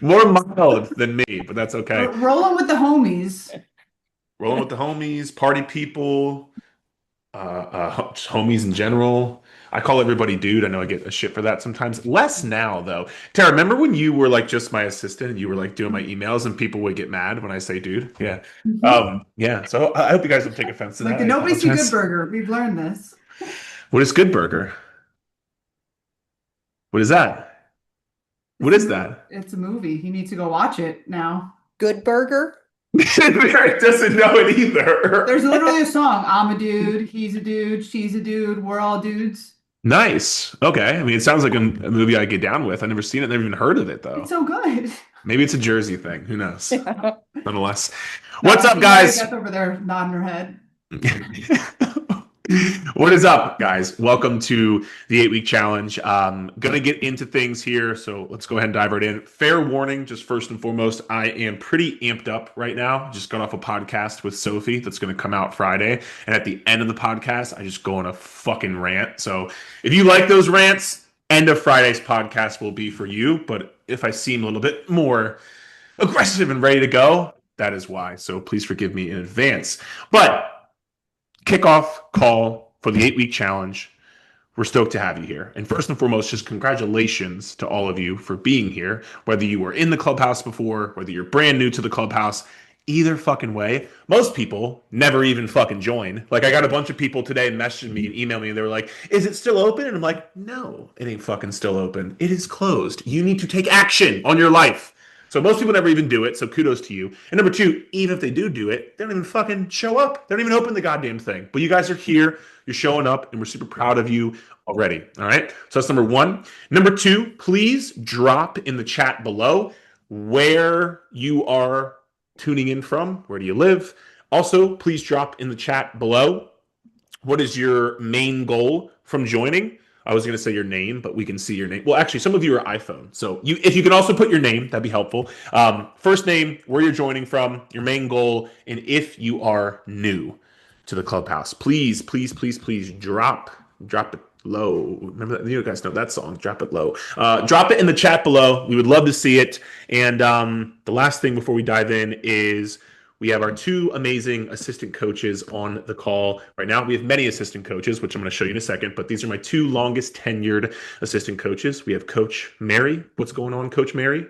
More mild than me, but that's okay. Rolling with the homies. Rolling with the homies, party people, just homies in general. I call everybody dude. I know I get a shit for that sometimes. Less now, though. Tara, remember when you were like just my assistant and you were like doing my emails and people would get mad when I say dude? Yeah. Mhm. Yeah. So I hope you guys don't take offense to Like that. the I Nobody See Good apologize. Burger. We've learned this. What is Good Burger? What is that? What is that? It's a movie. You need to go watch it now. Good Burger. Eric doesn't know it either. There's literally a song. I'm a dude. He's a dude. She's a dude. We're all dudes. Nice. Okay. I mean, it sounds like a movie I get down with. I've never seen it, never even heard of it, It's though. so good. Maybe it's a Jersey thing. Who knows? Yeah. Nonetheless. What's No, up, see Mary guys? Beth over there nodding her head. What is up, guys? Welcome to the 8 week challenge. Gonna get into things here, so let's go ahead and dive right in. Fair warning, just first and foremost, I am pretty amped up right now. Just got off a podcast with Sophie that's gonna come out Friday, and at the end of the podcast, I just go on a fucking rant. So if you like those rants, end of Friday's podcast will be for you. But if I seem a little bit more aggressive and ready to go, that is why. So please forgive me in advance. But kickoff call for the 8 week challenge. We're stoked to have you here. And first and foremost, just congratulations to all of you for being here. Whether you were in the clubhouse before, whether you're brand new to the clubhouse, either fucking way. Most people never even fucking join. Like I got a bunch of people today messaging me and email me and they were like, is it still open? And I'm like, no, it ain't fucking still open. It is closed. You need to take action on your life. So most people never even do it. So kudos to you. And number two, even if they do it, they don't even fucking show up. They don't even open the goddamn thing. But you guys are here. You're showing up, and we're super proud of you already. All right. So that's number one. Number two, please drop in the chat below where you are tuning in from. Where do you live? Also, please drop in the chat below what is your main goal from joining. I was going to say your name, but we can see your name. Well, actually, some of you are iPhone. So if you can also put your name, that'd be helpful. First name, where you're joining from, your main goal, and if you are new to the clubhouse, please, please, please, please drop it low. Remember that? You guys know that song, Drop It Low. Drop it in the chat below. We would love to see it. And the last thing before we dive in is we have our two amazing assistant coaches on the call right now. We have many assistant coaches, which I'm going to show you in a second, but these are my two longest tenured assistant coaches. We have Coach Mary. What's going on, Coach Mary?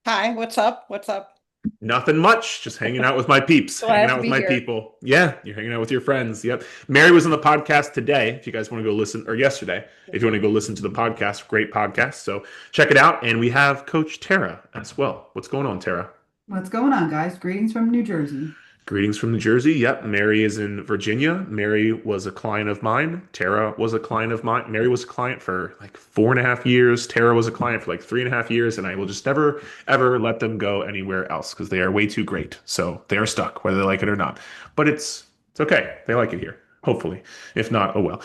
Hi, what's up? What's up? Nothing much. Just hanging out with my peeps, Glad hanging to out with be my here. people. Yeah, you're hanging out with your friends. Yep. Mary was on the podcast today. If you guys want to go listen, or yesterday, if you want to go listen to the podcast, great podcast. So check it out. And we have Coach Tara as well. What's going on, Tara? What's going on, guys? Greetings from New Jersey. Greetings from New Jersey. Yep. Mary is in Virginia. Mary was a client of mine. Tara was a client of mine. Mary was a client for like 4.5 years. Tara was a client for like 3.5 years. And I will just never, ever let them go anywhere else because they are way too great. So they are stuck, whether they like it or not. But it's okay. They like it here. Hopefully. If not, oh well.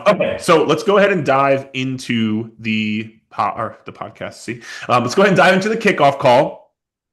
Okay. So let's go ahead and dive into the podcast. See, let's go ahead and dive into the kickoff call.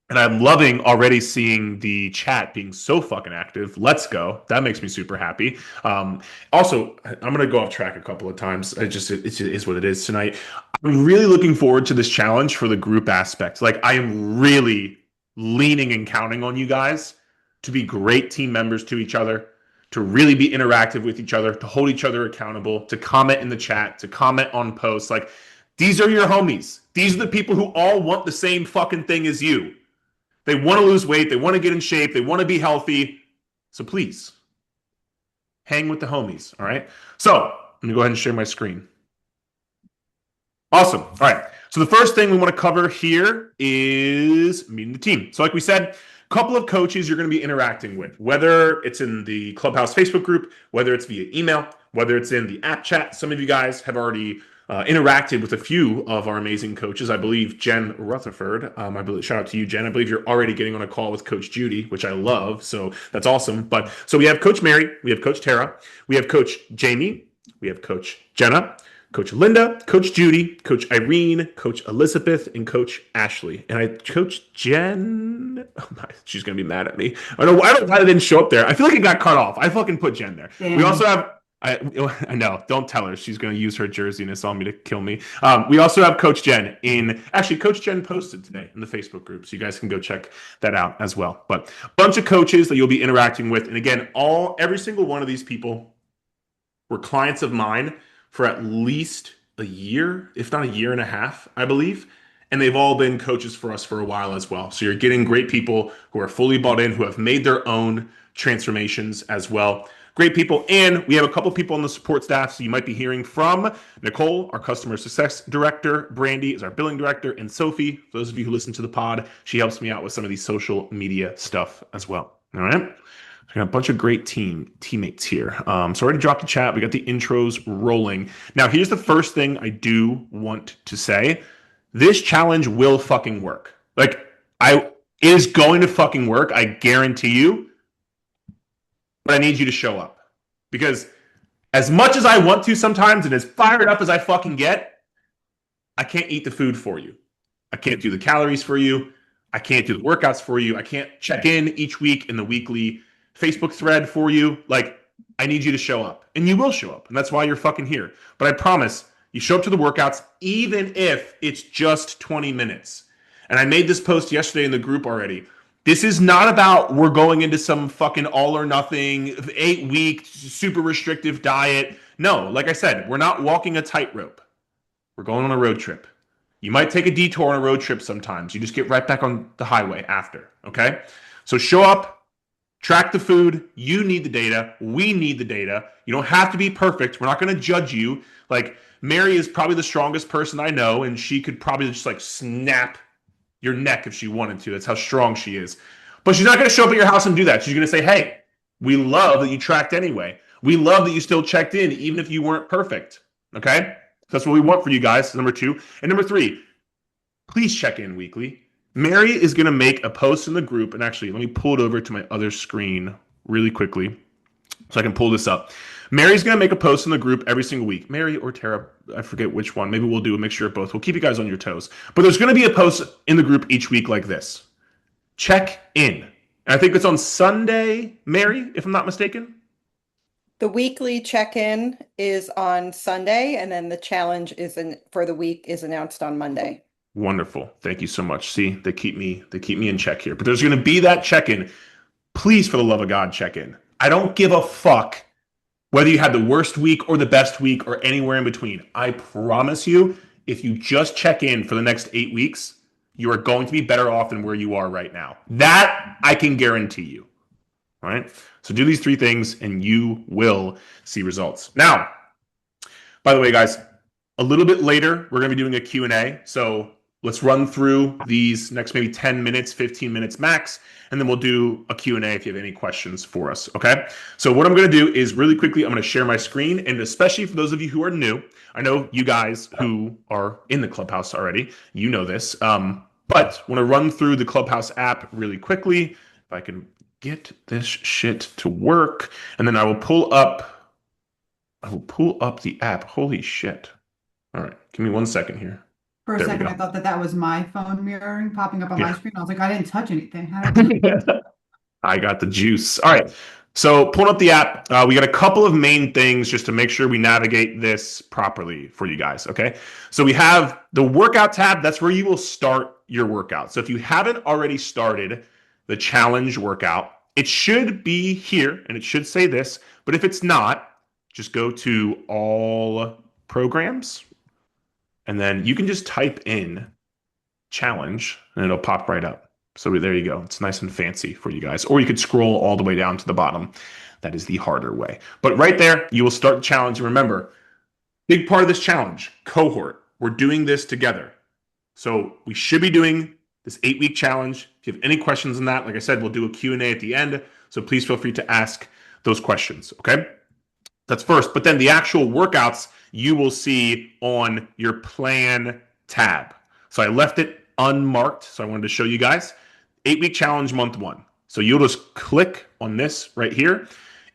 And I'm loving already seeing the chat being so fucking active. Let's go. That makes me super happy. Also, I'm going to go off track a couple of times. It just is what it is tonight. I'm really looking forward to this challenge for the group aspect. Like, I am really leaning and counting on you guys to be great team members to each other, to really be interactive with each other, to hold each other accountable, to comment in the chat, to comment on posts. Like, these are your homies. These are the people who all want the same fucking thing as you. They want to lose weight. They want to get in shape. They want to be healthy. So please, hang with the homies, all right? So I'm going to go ahead and share my screen. Awesome. All right. So the first thing we want to cover here is meeting the team. So like we said, a couple of coaches you're going to be interacting with, whether it's in the Clubhouse Facebook group, whether it's via email, whether it's in the app chat. Some of you guys have already interacted with a few of our amazing coaches. I believe Jen Rutherford. I believe, shout out to you, Jen. I believe you're already getting on a call with Coach Judy, which I love. So that's awesome. But so we have Coach Mary, we have Coach Tara, we have Coach Jamie, we have Coach Jenna, Coach Linda, Coach Judy, Coach Irene, Coach Elizabeth, and Coach Ashley. And Coach Jen, oh my, she's going to be mad at me. I don't know why I didn't show up there. I feel like it got cut off. I fucking put Jen there. Damn. We also have I know. Don't tell her. She's going to use her jerseyness on me to kill me. We also have Coach Jen in. Actually, Coach Jen posted today in the Facebook group, so you guys can go check that out as well. But a bunch of coaches that you'll be interacting with, and again, every single one of these people were clients of mine for at least a year, if not a year and a half, I believe. And they've all been coaches for us for a while as well. So you're getting great people who are fully bought in, who have made their own transformations as well. Great people. And we have a couple people on the support staff. So you might be hearing from Nicole, our customer success director. Brandy is our billing director. And Sophie, for those of you who listen to the pod, she helps me out with some of these social media stuff as well. All right. We got a bunch of great teammates here. So I already dropped the chat. We got the intros rolling. Now, here's the first thing I do want to say. This challenge will fucking work. Like, it is going to fucking work. I guarantee you. But I need you to show up. Because as much as I want to sometimes and as fired up as I fucking get, I can't eat the food for you. I can't do the calories for you. I can't do the workouts for you. I can't check in each week in the weekly Facebook thread for you. Like, I need you to show up. And you will show up. And that's why you're fucking here. But I promise, you show up to the workouts, even if it's just 20 minutes. And I made this post yesterday in the group already. This is not about we're going into some fucking all or nothing, 8-week, super restrictive diet. No, like I said, we're not walking a tightrope. We're going on a road trip. You might take a detour on a road trip sometimes. You just get right back on the highway after, okay? So show up, track the food. You need the data. We need the data. You don't have to be perfect. We're not going to judge you. Like, Mary is probably the strongest person I know, and she could probably just like snap your neck if she wanted to. That's how strong she is. But she's not going to show up at your house and do that. She's going to say, hey, we love that you tracked anyway. We love that you still checked in, even if you weren't perfect. Okay? That's what we want for you guys, number 2. And number 3, please check in weekly. Mary is going to make a post in the group. And actually, let me pull it over to my other screen really quickly so I can pull this up. Mary's going to make a post in the group every single week. Mary or Tara, I forget which one. Maybe we'll do a mixture of both. We'll keep you guys on your toes. But there's going to be a post in the group each week like this. Check in. And I think it's on Sunday, Mary, if I'm not mistaken. The weekly check-in is on Sunday, and then the challenge for the week is announced on Monday. Wonderful. Thank you so much. See, they keep me in check here. But there's going to be that check-in. Please, for the love of God, check in. I don't give a fuck whether you had the worst week or the best week or anywhere in between. I promise you, if you just check in for the next 8 weeks, you are going to be better off than where you are right now. That I can guarantee you. All right? So do these 3 things and you will see results. Now, by the way, guys, a little bit later, we're going to be doing a Q&A. So let's run through these next maybe 10 minutes, 15 minutes max, and then we'll do a Q&A if you have any questions for us, okay? So what I'm going to do is really quickly, I'm going to share my screen, and especially for those of you who are new, I know you guys who are in the Clubhouse already, you know this, but I want to run through the Clubhouse app really quickly. If I can get this shit to work, and then I will pull up the app. Holy shit. All right, give me 1 second here. For a There we second, go. I thought that was my phone mirroring, popping up on Yeah. my screen. I was like, I didn't touch anything. How did I got the juice. All right. So pulling up the app, we got a couple of main things just to make sure we navigate this properly for you guys. Okay. So we have the workout tab. That's where you will start your workout. So if you haven't already started the challenge workout, it should be here and it should say this. But if it's not, just go to all programs and then you can just type in challenge and it'll pop right up. So there you go. It's nice and fancy for you guys. Or you could scroll all the way down to the bottom. That is the harder way. But right there, you will start the challenge. And remember, big part of this challenge, cohort. We're doing this together. So we should be doing this 8-week challenge. If you have any questions on that, like I said, we'll do a Q&A at the end. So please feel free to ask those questions, okay? That's first. But then the actual workouts you will see on your plan tab. So I left it unmarked. So I wanted to show you guys 8-week challenge month 1. So you'll just click on this right here.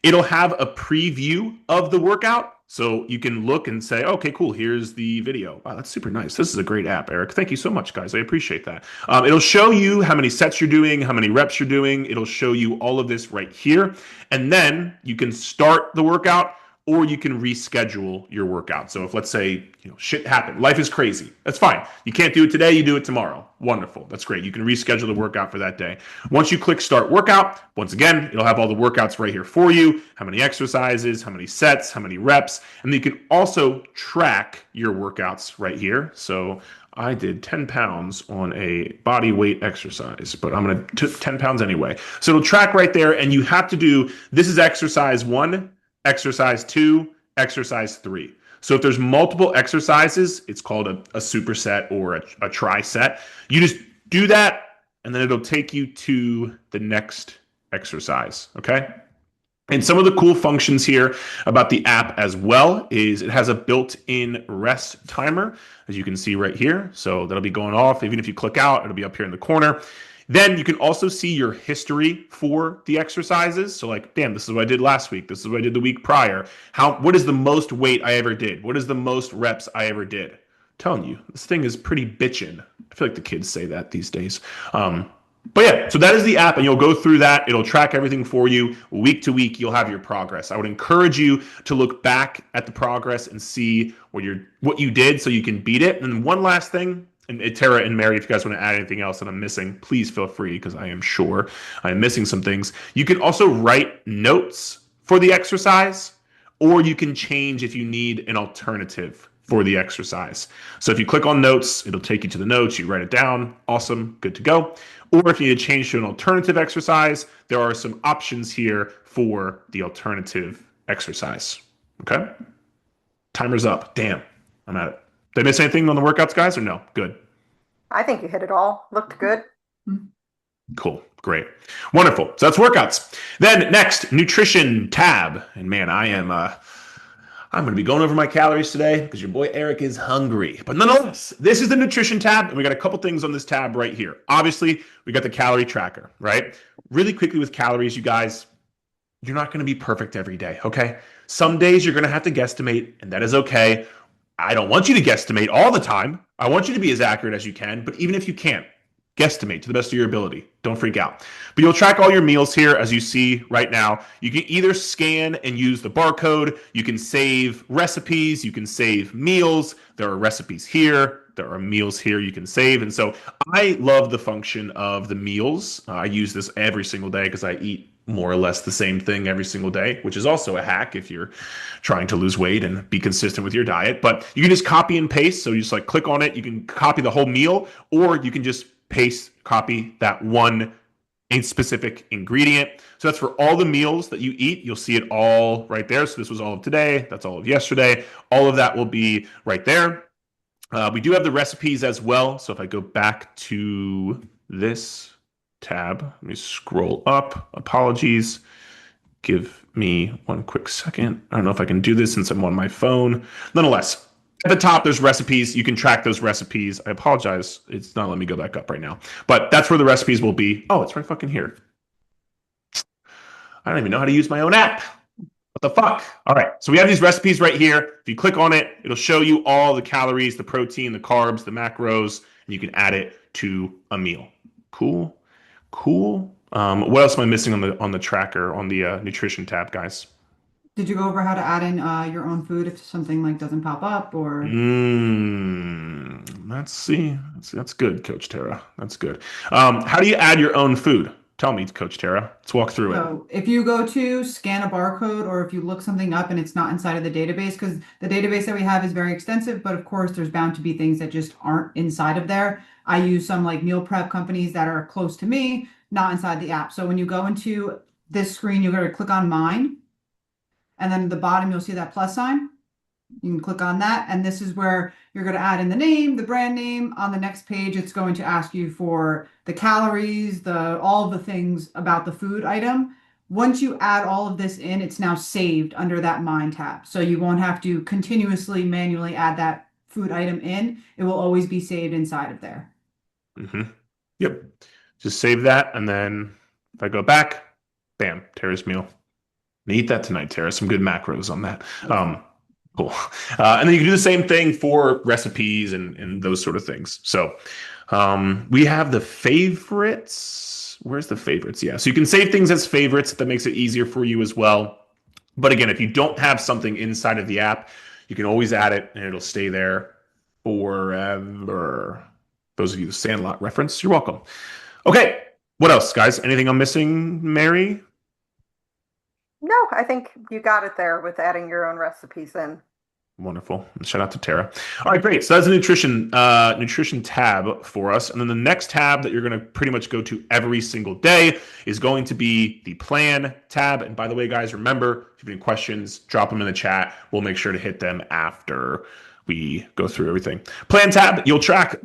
It'll have a preview of the workout. So you can look and say, okay, cool, here's the video. Wow, that's super nice. This is a great app, Eric. Thank you so much, guys. I appreciate that. It'll show you how many sets you're doing, how many reps you're doing. It'll show you all of this right here. And then you can start the workout or you can reschedule your workout. So if, let's say, shit happened, life is crazy, that's fine. You can't do it today, you do it tomorrow. Wonderful. That's great. You can reschedule the workout for that day. Once you click start workout, once again, it'll have all the workouts right here for you, how many exercises, how many sets, how many reps, and then you can also track your workouts right here. So I did 10 pounds on a body weight exercise, but I'm going to 10 pounds anyway. So it'll track right there, and you have to do, this is exercise 1, exercise 2, exercise 3. So if there's multiple exercises, it's called a superset or a tri-set. You just do that, and then it'll take you to the next exercise, okay? And some of the cool functions here about the app as well is it has a built-in rest timer, as you can see right here. So that'll be going off. Even if you click out, it'll be up here in the corner. Then you can also see your history for the exercises. So like, damn, this is what I did last week. This is what I did the week prior. What is the most weight I ever did? What is the most reps I ever did? I'm telling you, this thing is pretty bitchin'. I feel like the kids say that these days. But yeah, so that is the app, and you'll go through that. It'll track everything for you. Week to week, you'll have your progress. I would encourage you to look back at the progress and see what you did so you can beat it. And one last thing, and Tara and Mary, if you guys want to add anything else that I'm missing, please feel free, because I am sure I am missing some things. You can also write notes for the exercise, or you can change if you need an alternative for the exercise. So if you click on notes, it'll take you to the notes, you write it down, awesome, good to go. Or if you need to change to an alternative exercise, there are some options here for the alternative exercise, okay? Timer's up, damn, I'm at it. Did I miss anything on the workouts, guys, or no? Good. I think you hit it all. Looked good. Cool, great, wonderful. So that's workouts. Then next, nutrition tab. And man, I'm going to be going over my calories today because your boy Eric is hungry. But nonetheless, this is the nutrition tab, and we got a couple things on this tab right here. Obviously, we got the calorie tracker, right? Really quickly with calories, you guys, you're not going to be perfect every day, okay? Some days you're going to have to guesstimate, and that is okay. I don't want you to guesstimate all the time. I want you to be as accurate as you can, but even if you can't, guesstimate to the best of your ability. Don't freak out. But you'll track all your meals here, as you see right now. You can either scan and use the barcode. You can save recipes. You can save meals. There are recipes here. There are meals here you can save. And so I love the function of the meals. I use this every single day because I eat more or less the same thing every single day, which is also a hack if you're trying to lose weight and be consistent with your diet. But you can just copy and paste. So you just like click on it. You can copy the whole meal, or you can just copy that one specific ingredient. So that's for all the meals that you eat. You'll see it all right there. So this was all of today. That's all of yesterday. All of that will be right there. We do have the recipes as well. So if I go back to this tab, let me scroll up. Apologies. Give me one quick second. I don't know if I can do this since I'm on my phone. Nonetheless, at the top, there's recipes. You can track those recipes. I apologize. It's not letting me go back up right now. But that's where the recipes will be. Oh, it's right fucking here. I don't even know how to use my own app. What the fuck? All right. So we have these recipes right here. If you click on it, it'll show you all the calories, the protein, the carbs, the macros, and you can add it to a meal. Cool. Cool. What else am I missing on the tracker, on the nutrition tab, guys? Did you go over how to add in your own food if something like doesn't pop up or? Let's see. That's good, Coach Tara. That's good. How do you add your own food? Tell me, Coach Tara. Let's walk through it. So if you go to scan a barcode, or if you look something up and it's not inside of the database, because the database that we have is very extensive, but of course there's bound to be things that just aren't inside of there. I use some like meal prep companies that are close to me, not inside the app. So when you go into this screen, you're going to click on mine. And then at the bottom, you'll see that plus sign. You can click on that. And this is where you're going to add in the name, the brand name. On the next page, it's going to ask you for the calories, all of the things about the food item. Once you add all of this in, it's now saved under that Mine tab. So you won't have to continuously manually add that food item in. It will always be saved inside of there. Mm-hmm. Yep. Just save that. And then if I go back, bam, Tara's meal. Eat that tonight, Tara. Some good macros on that. Cool. And then you can do the same thing for recipes and those sort of things. So we have the favorites. Where's the favorites? Yeah. So you can save things as favorites. That makes it easier for you as well. But again, if you don't have something inside of the app, you can always add it and it'll stay there forever. Those of you the Sandlot reference, you're welcome. Okay, what else, guys? Anything I'm missing, Mary? No, I think you got it there with adding your own recipes in. Wonderful. Shout out to Tara. All right, great. So that's a nutrition tab for us. And then the next tab that you're going to pretty much go to every single day is going to be the plan tab. And by the way, guys, remember, if you have any questions, drop them in the chat. We'll make sure to hit them after we go through everything. Plan tab, you'll track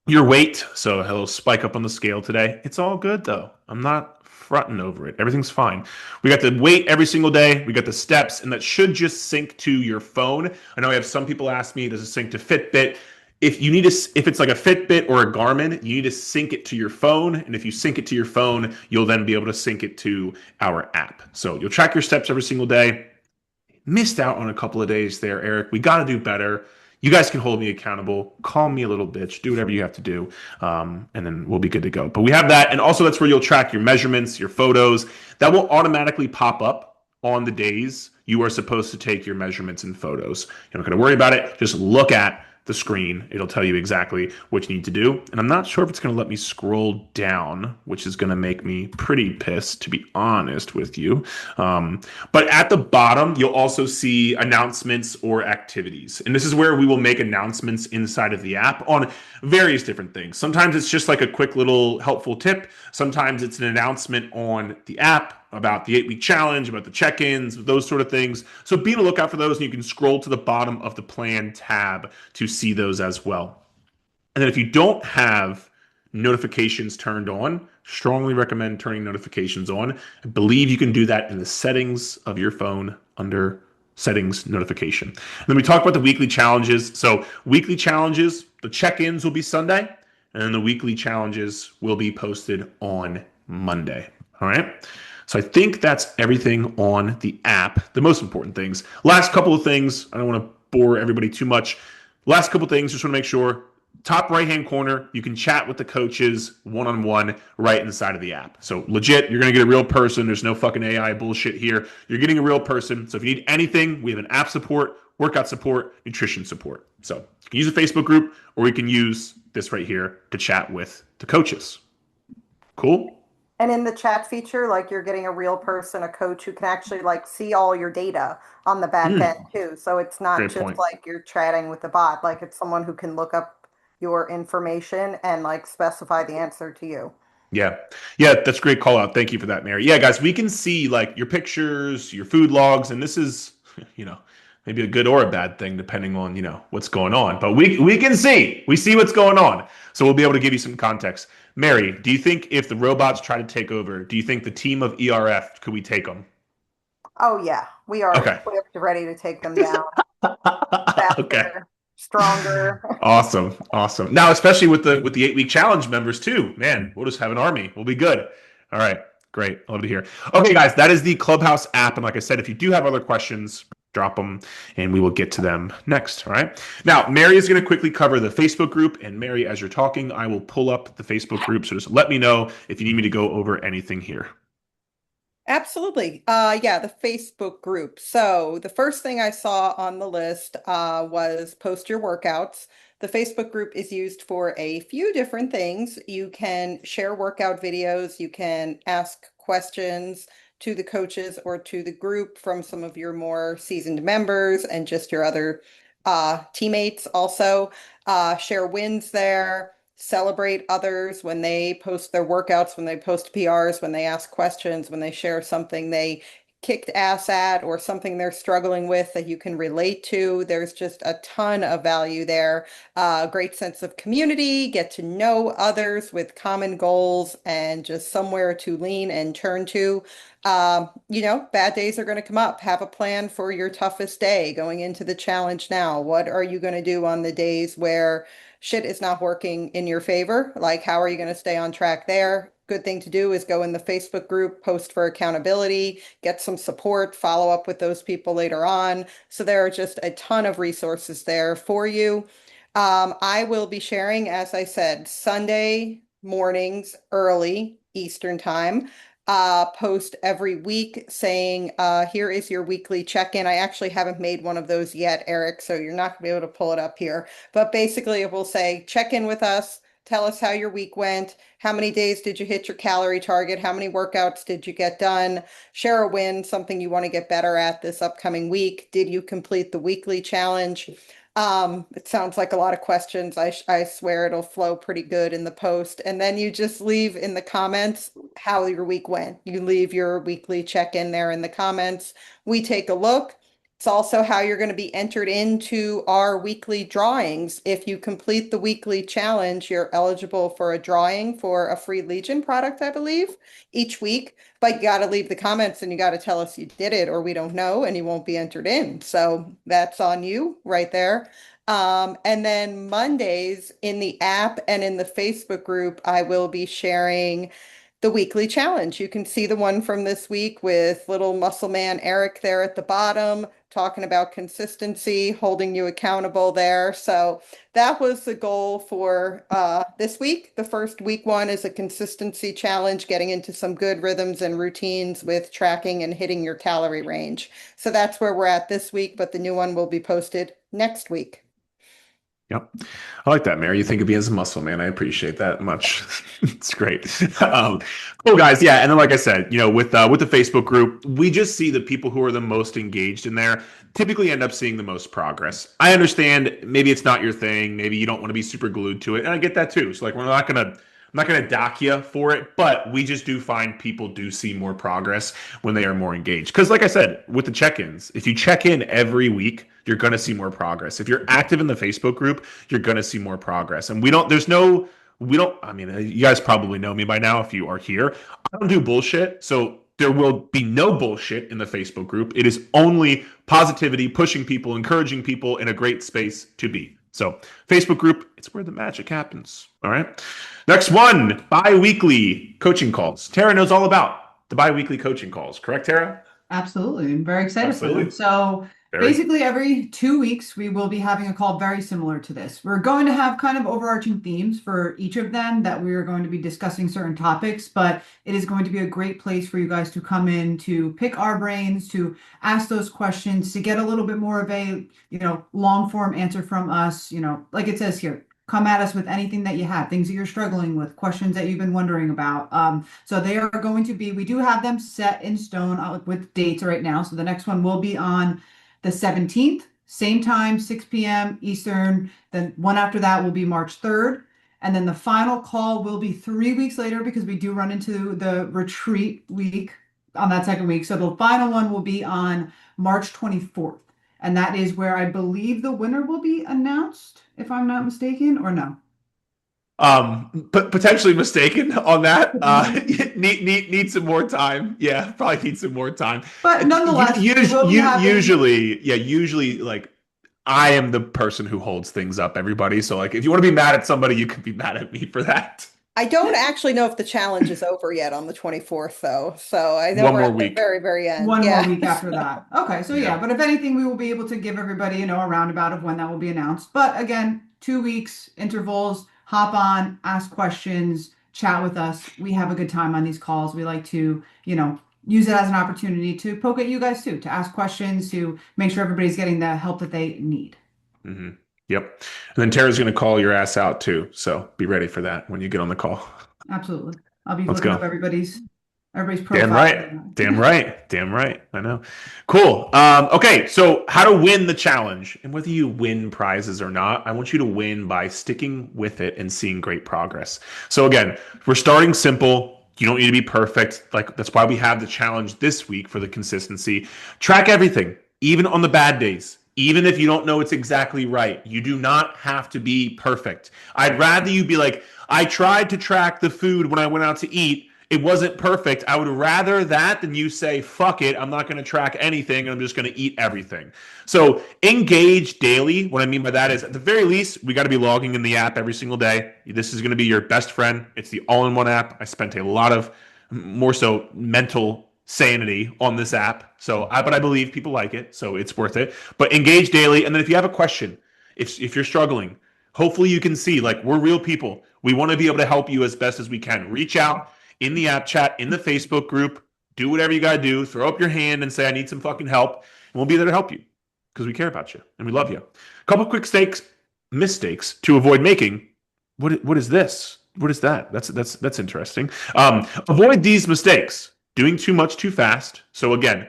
your weight. So a little spike up on the scale today. It's all good though. I'm not fronting over it. Everything's fine. We got the weight every single day. We got the steps, and that should just sync to your phone. I know I have some people ask me, does it sync to Fitbit? If you need to, if it's like a Fitbit or a Garmin, you need to sync it to your phone. And if you sync it to your phone, you'll then be able to sync it to our app. So you'll track your steps every single day. Missed out on a couple of days there, Eric. We got to do better. You guys can hold me accountable. Call me a little bitch. Do whatever you have to do, and then we'll be good to go. But we have that, and also that's where you'll track your measurements, your photos. That will automatically pop up on the days you are supposed to take your measurements and photos. You're not going to worry about it. Just look at the screen. It'll tell you exactly what you need to do. And I'm not sure if it's going to let me scroll down, which is going to make me pretty pissed, to be honest with you. But at the bottom, you'll also see announcements or activities. And this is where we will make announcements inside of the app on various different things. Sometimes it's just like a quick little helpful tip. Sometimes it's an announcement on the app about the 8-week challenge, about the check-ins, those sort of things. So be on the lookout for those, and you can scroll to the bottom of the plan tab to see those as well. And then if you don't have notifications turned on, strongly recommend turning notifications on. I believe you can do that in the settings of your phone under settings notification. And then we talk about the weekly challenges. So weekly challenges, the check-ins will be Sunday, and then the weekly challenges will be posted on Monday. All right. So I think that's everything on the app, the most important things. Last couple of things, I don't want to bore everybody too much. Last couple of things, just want to make sure, top right-hand corner, you can chat with the coaches one-on-one right inside of the app. So legit, you're going to get a real person. There's no fucking AI bullshit here. You're getting a real person. So if you need anything, we have an app support, workout support, nutrition support. So you can use a Facebook group, or we can use this right here to chat with the coaches. Cool? And in the chat feature, like you're getting a real person, a coach who can actually like see all your data on the back end too. So it's not Great just point. like you're chatting with the bot, like it's someone who can look up your information and like specify the answer to you. Yeah. Yeah, that's a great call out. Thank you for that, Mary. Yeah, guys, we can see like your pictures, your food logs, and this is, maybe a good or a bad thing depending on, what's going on. But we can see. We see what's going on. So we'll be able to give you some context. Mary, do you think if the robots try to take over, do you think the team of ERF could we take them? Oh yeah, we are Okay. equipped, ready to take them down Okay. faster, stronger. Awesome. Awesome. Now, especially with the 8-week challenge members too, man, we'll just have an army. We'll be good. All right. Great. I love to hear. Okay, guys, that is the Clubhouse app. And like I said, if you do have other questions, drop them and we will get to them next. All right. Now, Mary is going to quickly cover the Facebook group. And Mary, as you're talking, I will pull up the Facebook group. So just let me know if you need me to go over anything here. Absolutely. Yeah, the Facebook group. So the first thing I saw on the list was post your workouts. The Facebook group is used for a few different things. You can share workout videos. You can ask questions to the coaches or to the group from some of your more seasoned members and just your other teammates also. Share wins there. Celebrate others when they post their workouts, when they post PRs, when they ask questions, when they share something they kicked ass at or something they're struggling with that you can relate to. There's just a ton of value there. Great sense of community, get to know others with common goals and just somewhere to lean and turn to. Bad days are going to come up. Have a plan for your toughest day going into the challenge now. What are you going to do on the days where shit is not working in your favor? Like, how are you going to stay on track there? Good thing to do is go in the Facebook group, post for accountability, get some support, follow up with those people later on. So there are just a ton of resources there for you. I will be sharing, as I said, Sunday mornings early Eastern time. post every week saying, here is your weekly check-in. I actually haven't made one of those yet, Eric, so you're not going to be able to pull it up here. But basically, it will say, check in with us. Tell us how your week went. How many days did you hit your calorie target? How many workouts did you get done? Share a win, something you want to get better at this upcoming week. Did you complete the weekly challenge? It sounds like a lot of questions. I swear it'll flow pretty good in the post. And then you just leave in the comments how your week went. You leave your weekly check-in there in the comments. We take a look. It's also how you're going to be entered into our weekly drawings. If you complete the weekly challenge, you're eligible for a drawing for a free Legion product, I believe, each week. But you got to leave the comments and you got to tell us you did it or we don't know and you won't be entered in. So that's on you right there. And then Mondays in the app and in the Facebook group, I will be sharing the weekly challenge. You can see the one from this week with little muscle man Eric there at the bottom, talking about consistency, holding you accountable there. So that was the goal for this week. The first week one is a consistency challenge, getting into some good rhythms and routines with tracking and hitting your calorie range. So that's where we're at this week, but the new one will be posted next week. Yep. I like that, Mary. You think of me as a muscle man. I appreciate that much. It's great. Cool, guys. Yeah. And then, like I said, with the Facebook group, we just see the people who are the most engaged in there typically end up seeing the most progress. I understand maybe it's not your thing. Maybe you don't want to be super glued to it. And I get that too. So like, I'm not going to dock you for it, but we just do find people do see more progress when they are more engaged. Because like I said, with the check-ins, if you check in every week, you're going to see more progress. If you're active in the Facebook group, you're going to see more progress. And I mean, you guys probably know me by now if you are here. I don't do bullshit. So there will be no bullshit in the Facebook group. It is only positivity, pushing people, encouraging people in a great space to be. So Facebook group, it's where the magic happens. All right. Next one, bi-weekly coaching calls. Tara knows all about the bi-weekly coaching calls. Correct, Tara? Absolutely. I'm very excited for Absolutely. them. So basically every 2 weeks, we will be having a call very similar to this. We're going to have kind of overarching themes for each of them that we are going to be discussing certain topics, but it is going to be a great place for you guys to come in, to pick our brains, to ask those questions, to get a little bit more of a, long form answer from us, like it says here. Come at us with anything that you have, things that you're struggling with, questions that you've been wondering about. So they are going to be, we do have them set in stone with dates right now. So the next one will be on the 17th, same time, 6 p.m. Eastern. Then one after that will be March 3rd. And then the final call will be 3 weeks later because we do run into the retreat week on that second week. So the final one will be on March 24th. And that is where I believe the winner will be announced, if I'm not mistaken, or no? But potentially mistaken on that. Need some more time. Yeah, probably need some more time. But nonetheless, usually like I am the person who holds things up, everybody. So like if you want to be mad at somebody, you can be mad at me for that. I don't actually know if the challenge is over yet on the 24th, though. So I know One we're more at week. the very, very end. One more week after that. Okay, so Yeah. but if anything, we will be able to give everybody, a roundabout of when that will be announced. But again, 2 weeks intervals, hop on, ask questions, chat with us. We have a good time on these calls. We like to, use it as an opportunity to poke at you guys too, to ask questions, to make sure everybody's getting the help that they need. Mm-hmm. Yep. And then Tara's going to call your ass out too. So be ready for that when you get on the call. Absolutely. I'll be Let's looking go. up everybody's profile. Damn right. I know. Cool. Okay. So how to win the challenge, and whether you win prizes or not, I want you to win by sticking with it and seeing great progress. So again, we're starting simple. You don't need to be perfect. Like that's why we have the challenge this week for the consistency. Track everything, even on the bad days. Even if you don't know it's exactly right, you do not have to be perfect. I'd rather you be like, I tried to track the food when I went out to eat. It wasn't perfect. I would rather that than you say, fuck it, I'm not going to track anything. I'm just going to eat everything. So engage daily. What I mean by that is at the very least, we got to be logging in the app every single day. This is going to be your best friend. It's the all-in-one app. I spent a lot of more so mental sanity on this app. But I believe people like it, so it's worth it. But engage daily. And then if you have a question, if you're struggling, hopefully you can see like we're real people. We want to be able to help you as best as we can. Reach out. in the app chat, in the Facebook group. Do whatever you got to do. Throw up your hand and say, I need some fucking help. And we'll be there to help you because we care about you and we love you. A couple quick mistakes to avoid making. What is this? What is that? That's interesting. Avoid these mistakes. Doing too much too fast. So again,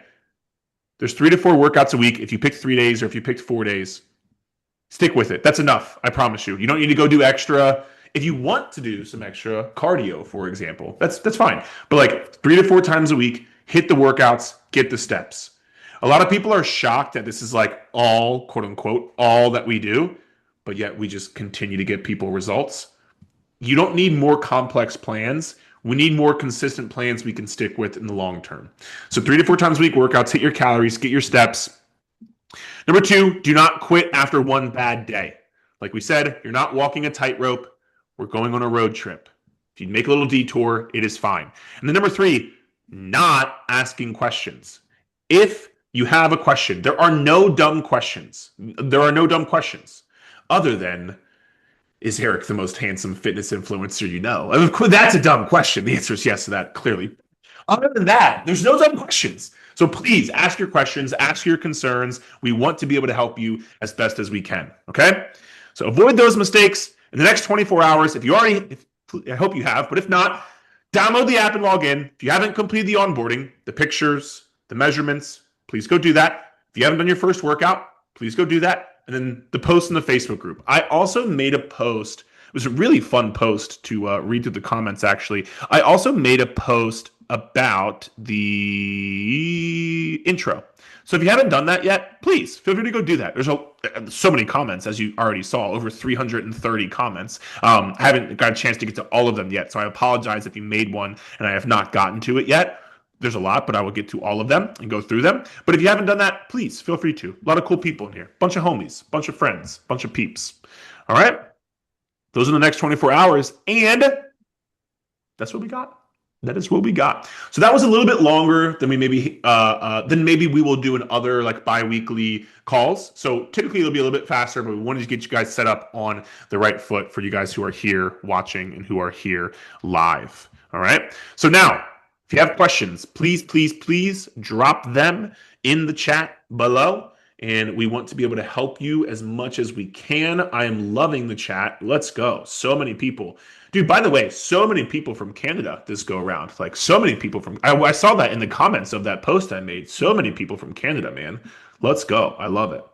there's 3 to 4 workouts a week. If you picked 3 days or if you picked 4 days, stick with it. That's enough. I promise you. You don't need to go do extra. If you want to do some extra cardio, for example, that's fine. But like 3 to 4 times a week, hit the workouts, get the steps. A lot of people are shocked that this is like all, quote unquote, all that we do, but yet we just continue to get people results. You don't need more complex plans. We need more consistent plans we can stick with in the long term. So 3 to 4 times a week workouts, hit your calories, get your steps. Number 2, do not quit after one bad day. Like we said, you're not walking a tightrope. We're going on a road trip. If you make a little detour, it is fine. And then number 3, not asking questions. If you have a question, there are no dumb questions. There are no dumb questions other than, is Eric the most handsome fitness influencer you know? Of course, that's a dumb question. The answer is yes to that, clearly. Other than that, there's no dumb questions. So please ask your questions, ask your concerns. We want to be able to help you as best as we can. Okay? So avoid those mistakes in the next 24 hours. I hope you have, but if not, download the app and log in. If you haven't completed the onboarding, the pictures, the measurements, please go do that. If you haven't done your first workout, please go do that. And then the post in the Facebook group. I also made a post. It was a really fun post to read through the comments, actually. I also made a post about the intro. So if you haven't done that yet, please feel free to go do that. There's so many comments, as you already saw, over 330 comments. I haven't got a chance to get to all of them yet, so I apologize if you made one and I have not gotten to it yet. There's a lot, but I will get to all of them and go through them. But if you haven't done that, please feel free to. A lot of cool people in here. Bunch of homies, bunch of friends, bunch of peeps. All right? Those are the next 24 hours. And that's what we got. That is what we got. So that was a little bit longer than maybe we will do in other like bi-weekly calls. So typically it'll be a little bit faster, but we wanted to get you guys set up on the right foot for you guys who are here watching and who are here live. All right? So now, if you have questions, please drop them in the chat below. And we want to be able to help you as much as we can. I am loving the chat. Let's go. So many people. Dude, by the way, so many people from Canada this go around. Like so many people from, I saw that in the comments of that post I made. So many people from Canada, man. Let's go. I love it.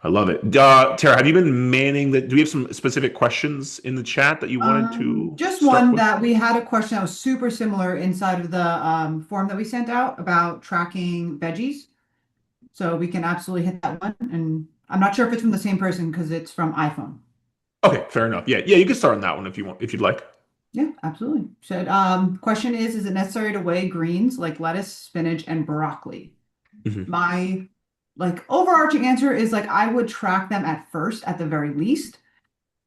I love it. Tara, have you been manning that? Do we have some specific questions in the chat that you wanted to? Just one that we had a question that was super similar inside of the form that we sent out about tracking veggies. So we can absolutely hit that one. And I'm not sure if it's from the same person because it's from iPhone. Okay, fair enough. Yeah, you can start on that one if you want, if you'd like. Yeah, absolutely. Said, question is it necessary to weigh greens like lettuce, spinach, and broccoli? Mhm. My like overarching answer is like I would track them at first, at the very least.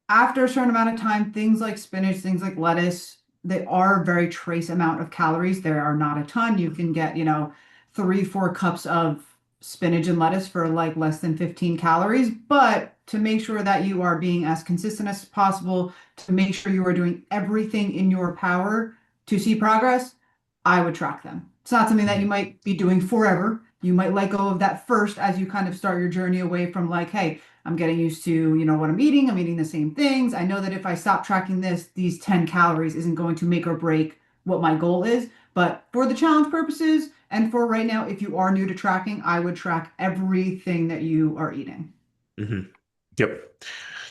After a certain amount of time, things like spinach, things like lettuce, they are very trace amount of calories. There are not a ton. You can get, 3-4 cups of spinach and lettuce for like less than 15 calories. But to make sure that you are being as consistent as possible, to make sure you are doing everything in your power to see progress, I would track them. It's not something that you might be doing forever. You might let go of that first as you kind of start your journey away from like, hey, I'm getting used to, what I'm eating the same things. I know that if I stop tracking these 10 calories isn't going to make or break what my goal is. But for the challenge purposes and for right now, if you are new to tracking, I would track everything that you are eating. Mm-hmm. Yep.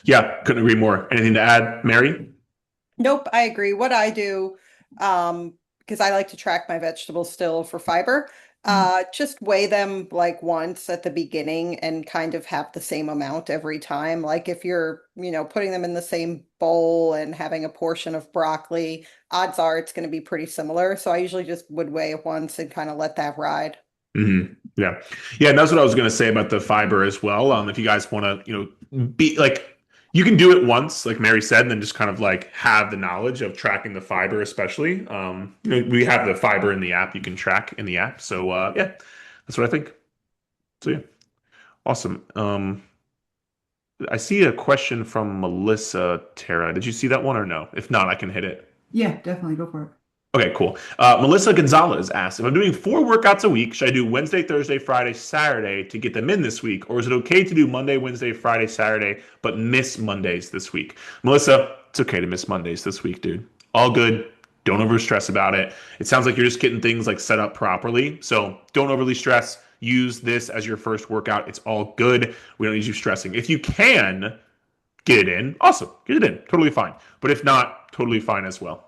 Yeah, couldn't agree more. Anything to add, Mary? Nope, I agree. What I do, because I like to track my vegetables still for fiber, just weigh them like once at the beginning and kind of have the same amount every time. Like if you're, putting them in the same bowl and having a portion of broccoli, odds are it's going to be pretty similar. So I usually just would weigh it once and kind of let that ride. Mm-hmm. Yeah. And that's what I was going to say about the fiber as well. If you guys want to, be like, you can do it once, like Mary said, and then just kind of like have the knowledge of tracking the fiber, especially. We have the fiber in the app you can track in the app. So yeah, that's what I think. So yeah, awesome. I see a question from Melissa. Tara, did you see that one or no? If not, I can hit it. Yeah, definitely go for it. Okay, cool. Melissa Gonzalez asks, if I'm doing 4 workouts a week, should I do Wednesday, Thursday, Friday, Saturday to get them in this week? Or is it okay to do Monday, Wednesday, Friday, Saturday, but miss Mondays this week? Melissa, it's okay to miss Mondays this week, dude. All good. Don't over stress about it. It sounds like you're just getting things like set up properly. So don't overly stress. Use this as your first workout. It's all good. We don't need you stressing. If you can get it in, awesome. Get it in. Totally fine. But if not, totally fine as well.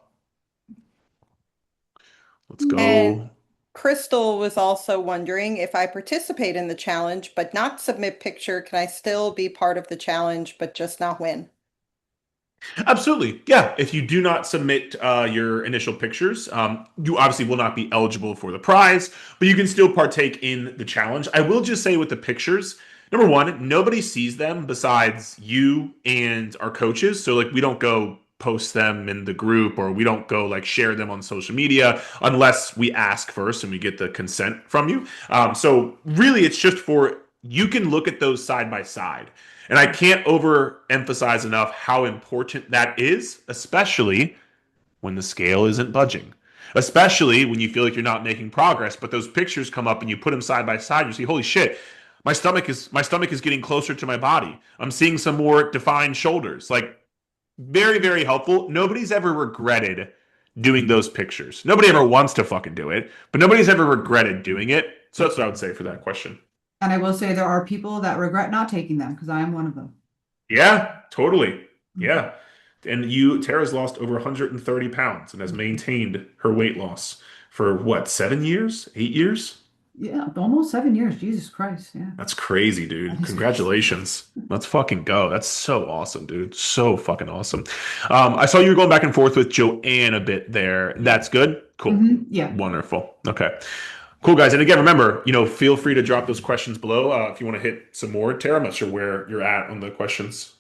Let's And go. Crystal was also wondering if I participate in the challenge but not submit picture, can I still be part of the challenge but just not win? Absolutely. Yeah. If you do not submit your initial pictures, you obviously will not be eligible for the prize, but you can still partake in the challenge. I will just say with the pictures, number one, nobody sees them besides you and our coaches. So, like, we don't go post them in the group or we don't go like share them on social media unless we ask first and we get the consent from you. So, really, it's just for you can look at those side by side. And I can't overemphasize enough how important that is, especially when the scale isn't budging. Especially when you feel like you're not making progress, but those pictures come up and you put them side by side, you see, holy shit, my stomach is getting closer to my body. I'm seeing some more defined shoulders. Like very, very helpful. Nobody's ever regretted doing those pictures. Nobody ever wants to fucking do it, but nobody's ever regretted doing it. So that's what I would say for that question. And I will say there are people that regret not taking them because I am one of them. Yeah, totally. Yeah. And Tara's lost over 130 pounds and has maintained her weight loss for what, 7 years, 8 years? Yeah, almost 7 years. Jesus Christ. Yeah. That's crazy, That dude. is crazy. Congratulations. Let's fucking go. That's so awesome, dude. So fucking awesome. I saw you were going back and forth with Joanne a bit there. That's good. Cool. Yeah. Wonderful. Okay. Cool, guys. And again, remember, feel free to drop those questions below if you want to hit some more. Tara, I'm not sure where you're at on the questions.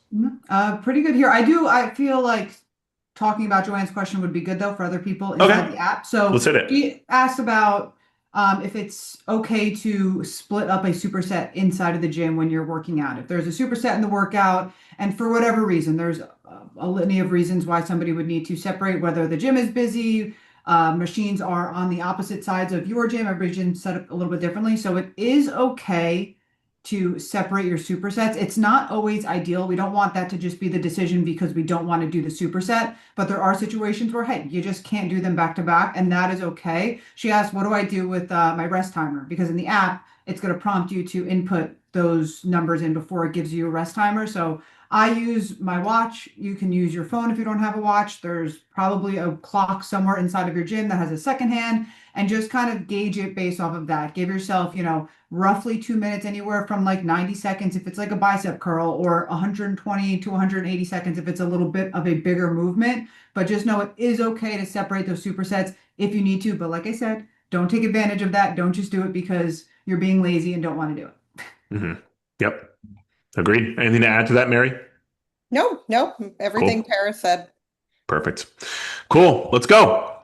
Pretty good here. I feel like talking about Joanne's question would be good though for other people inside Okay. the app. So Let's hit it. she asked about if it's okay to split up a superset inside of the gym when you're working out. If there's a superset in the workout, and for whatever reason, there's a litany of reasons why somebody would need to separate, whether the gym is busy, machines are on the opposite sides of your gym, every gym set up a little bit differently. So it is okay to separate your supersets. It's not always ideal. We don't want that to just be the decision because we don't want to do the superset, but there are situations where, hey, you just can't do them back to back, and that is okay. She asked, what do I do with my rest timer? Because in the app, it's going to prompt you to input those numbers in before it gives you a rest timer. So I use my watch. You can use your phone if you don't have a watch. There's probably a clock somewhere inside of your gym that has a second hand, and just kind of gauge it based off of that. Give yourself, roughly 2 minutes, anywhere from like 90 seconds if it's like a bicep curl, or 120 to 180 seconds if it's a little bit of a bigger movement. But just know it is okay to separate those supersets if you need to. But like I said, don't take advantage of that. Don't just do it because you're being lazy and don't want to do it. Hmm. Yep. Agreed. Anything to add to that, Mary? No, everything Cool. Tara said. Perfect. Cool. Let's go.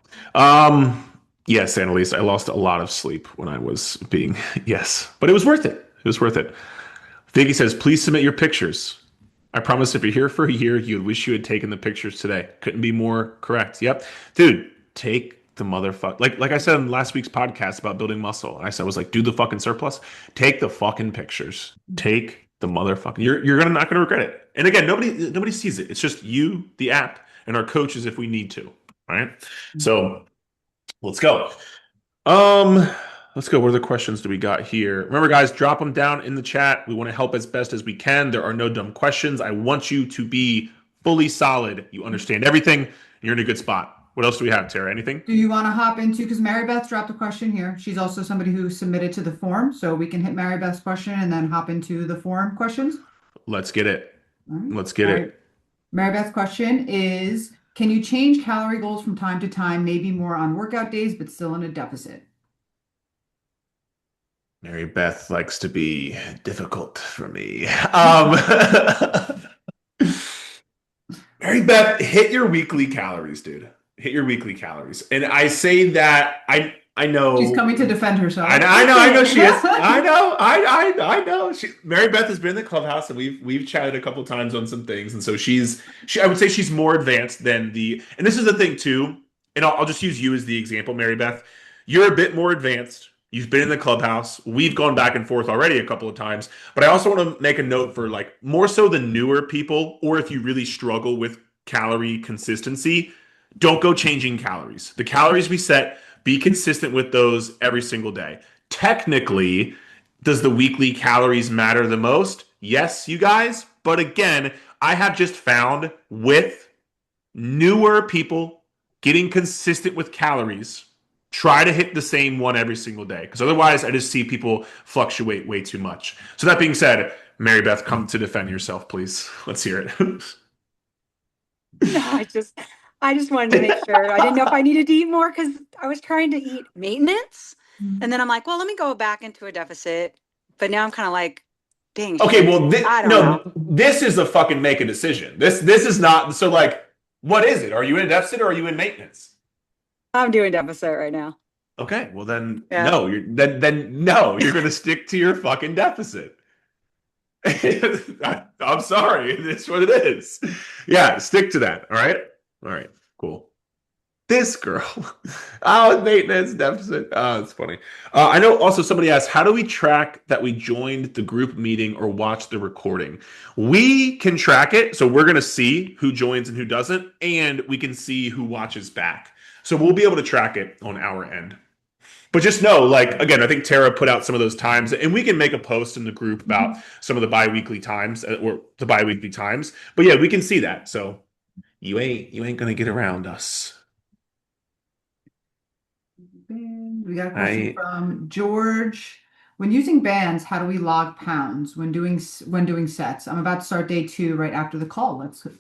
Yes, Annalise, I lost a lot of sleep when I was being, yes, but it was worth it. It was worth it. Figgy says, please submit your pictures. I promise if you're here for a year, you'd wish you had taken the pictures today. Couldn't be more correct. Yep. Dude, take the motherfucker. Like I said in last week's podcast about building muscle, and I said, I was like, do the fucking surplus. Take the fucking pictures. Take the motherfucking, you're gonna not gonna regret it. And again, nobody sees it. It's just you, the app, and our coaches if we need to. All right. So let's go. Um, let's go. What other questions do we got here? Remember, guys, drop them down in the chat. We want to help as best as we can. There are no dumb questions. I want you to be fully solid. You understand everything. You're in a good spot. What else do we have, Tara? Anything? Do you want to hop into, because Mary Beth dropped a question here. She's also somebody who submitted to the form. So we can hit Mary Beth's question and then hop into the forum questions. Let's get it. All right. Let's get All it. right. Mary Beth's question is, can you change calorie goals from time to time, maybe more on workout days, but still in a deficit? Mary Beth likes to be difficult for me. Mary Beth, hit your weekly calories, dude. Hit your weekly calories. And I say that I know She's coming to defend herself. I know she is. I know. Mary Beth has been in the clubhouse and we've chatted a couple times on some things. And so she I would say she's more advanced than and this is the thing too. and I'll just use you as the example, Mary Beth. You're a bit more advanced. You've been in the clubhouse. We've gone back and forth already a couple of times, but I also want to make a note for like more so the newer people, or if you really struggle with calorie consistency, don't go changing calories. The calories we set, be consistent with those every single day. Technically, does the weekly calories matter the most? Yes, you guys. But again, I have just found with newer people getting consistent with calories, try to hit the same one every single day. Because otherwise, I just see people fluctuate way too much. So, that being said, Mary Beth, come to defend yourself, please. Let's hear No, I just wanted to make sure. I didn't know if I needed to eat more because I was trying to eat maintenance. And then I'm like, well, let me go back into a deficit. But now I'm kind of like, dang Okay, shit. well, I don't know. no, this is a fucking make a decision. This is not so like. What is it? Are you in a deficit or are you in maintenance? I'm doing deficit right now. Okay, well then Yeah. no, then no, you're gonna stick to your fucking deficit. I'm sorry, it's what it is. Yeah, stick to that. All right, cool. This girl, oh, maintenance deficit. Oh, it's funny. I know. Also, somebody asked, how do we track that we joined the group meeting or watch the recording? We can track it, so we're gonna see who joins and who doesn't, and we can see who watches back. So we'll be able to track it on our end. But just know, like, again, I think Tara put out some of those times, and we can make a post in the group about some of the bi-weekly times or the bi-weekly times. But yeah, we can see that. So you ain't gonna get around us. We got a question I from George. When using bands, how do we log pounds when doing sets? I'm about to start day 2 right after the call. Let's go.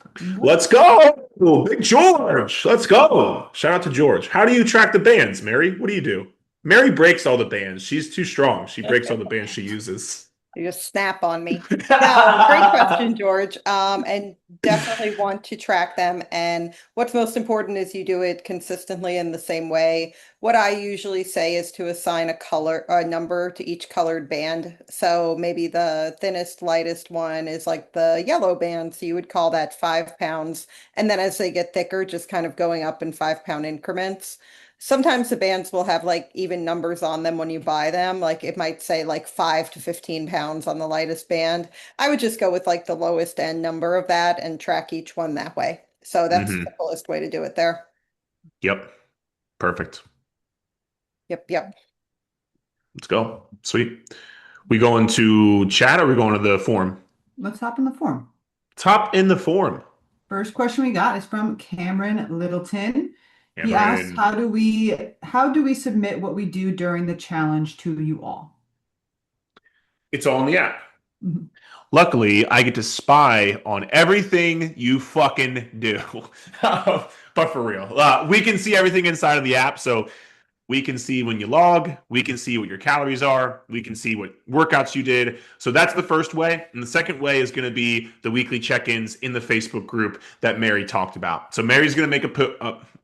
let's go, Big George. Let's go. Shout out to George. How do you track the bands, Mary? What do you do? Mary breaks all the bands. She's too strong. She breaks all the bands she uses. You just snap on me. No, great question, George. And definitely want to track them. And what's most important is you do it consistently in the same way. What I usually say is to assign a number to each colored band. So maybe the thinnest, lightest one is like the yellow band. So you would call that 5 pounds. And then as they get thicker, just kind of going up in 5 pound increments. Sometimes the bands will have like even numbers on them when you buy them. Like it might say like 5 to 15 pounds on the lightest band. I would just go with like the lowest end number of that and track each one that way. So that's the simplest way to do it there. Yep. Perfect. Yep. Let's go. Sweet. We going to chat or we going to the forum? Let's hop in the form. Top in the forum. First question we got is from Cameron Littleton. He asks, Cameron. how do we submit what we do during the challenge to you all? It's all in the app. Mhm. Luckily, I get to spy on everything you fucking do. But for real, we can see everything inside of the app. So we can see when you log, we can see what your calories are, we can see what workouts you did. So that's the first way. And the second way is going to be the weekly check-ins in the Facebook group that Mary talked about. So Mary's going to make a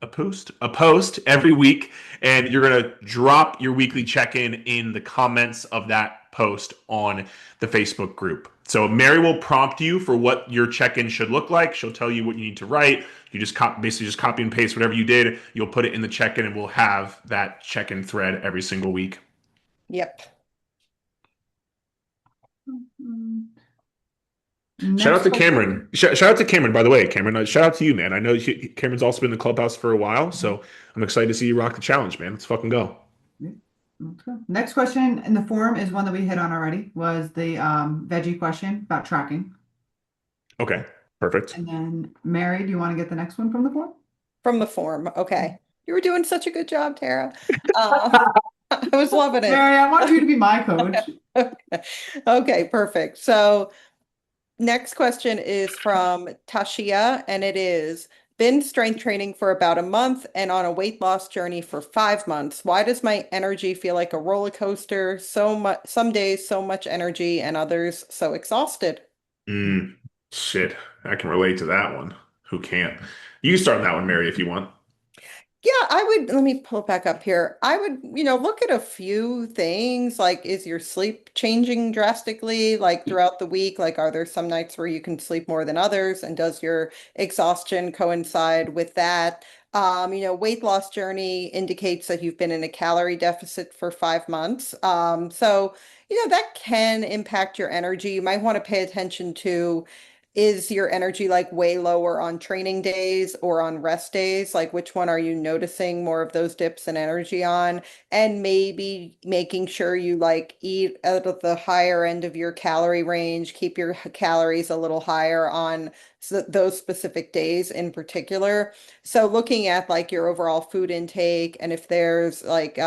post every week, and you're going to drop your weekly check-in in the comments of that post on the Facebook group. So Mary will prompt you for what your check-in should look like. She'll tell you what you need to write. You just basically just copy and paste whatever you did. You'll put it in the check-in, and we'll have that check-in thread every single week. Yep. Shout out to Next Cameron. Shout out to Cameron, by the way. Cameron, shout out to you, man. I know Cameron's also been in the clubhouse for a while, so I'm excited to see you rock the challenge, man. Let's fucking go. Let's go. Next question in the forum is one that we hit on already, was the veggie question about tracking. Okay, perfect. And then Mary, do you want to get the next one from the forum? From the form. Okay. You were doing such a good job, Tara. I was loving it. Mary, I want you to be my coach. Okay, perfect. So next question is from Tashia, and it is been strength training for about a month and on a weight loss journey for 5 months. Why does my energy feel like a roller coaster? So much, some days so much energy, and others so exhausted. Shit, I can relate to that one. Who can't? You can start on that one, Mary, if you want. Yeah, I would, let me pull it back up here. I would, look at a few things like, is your sleep changing drastically like throughout the week? Like, are there some nights where you can sleep more than others? And does your exhaustion coincide with that? Weight loss journey indicates that you've been in a calorie deficit for 5 months. That can impact your energy. You might want to pay attention to, is your energy like way lower on training days or on rest days? Like, which one are you noticing more of those dips in energy on? And maybe making sure you like eat out of the higher end of your calorie range, keep your calories a little higher on those specific days in particular. So looking at like your overall food intake, and if there's like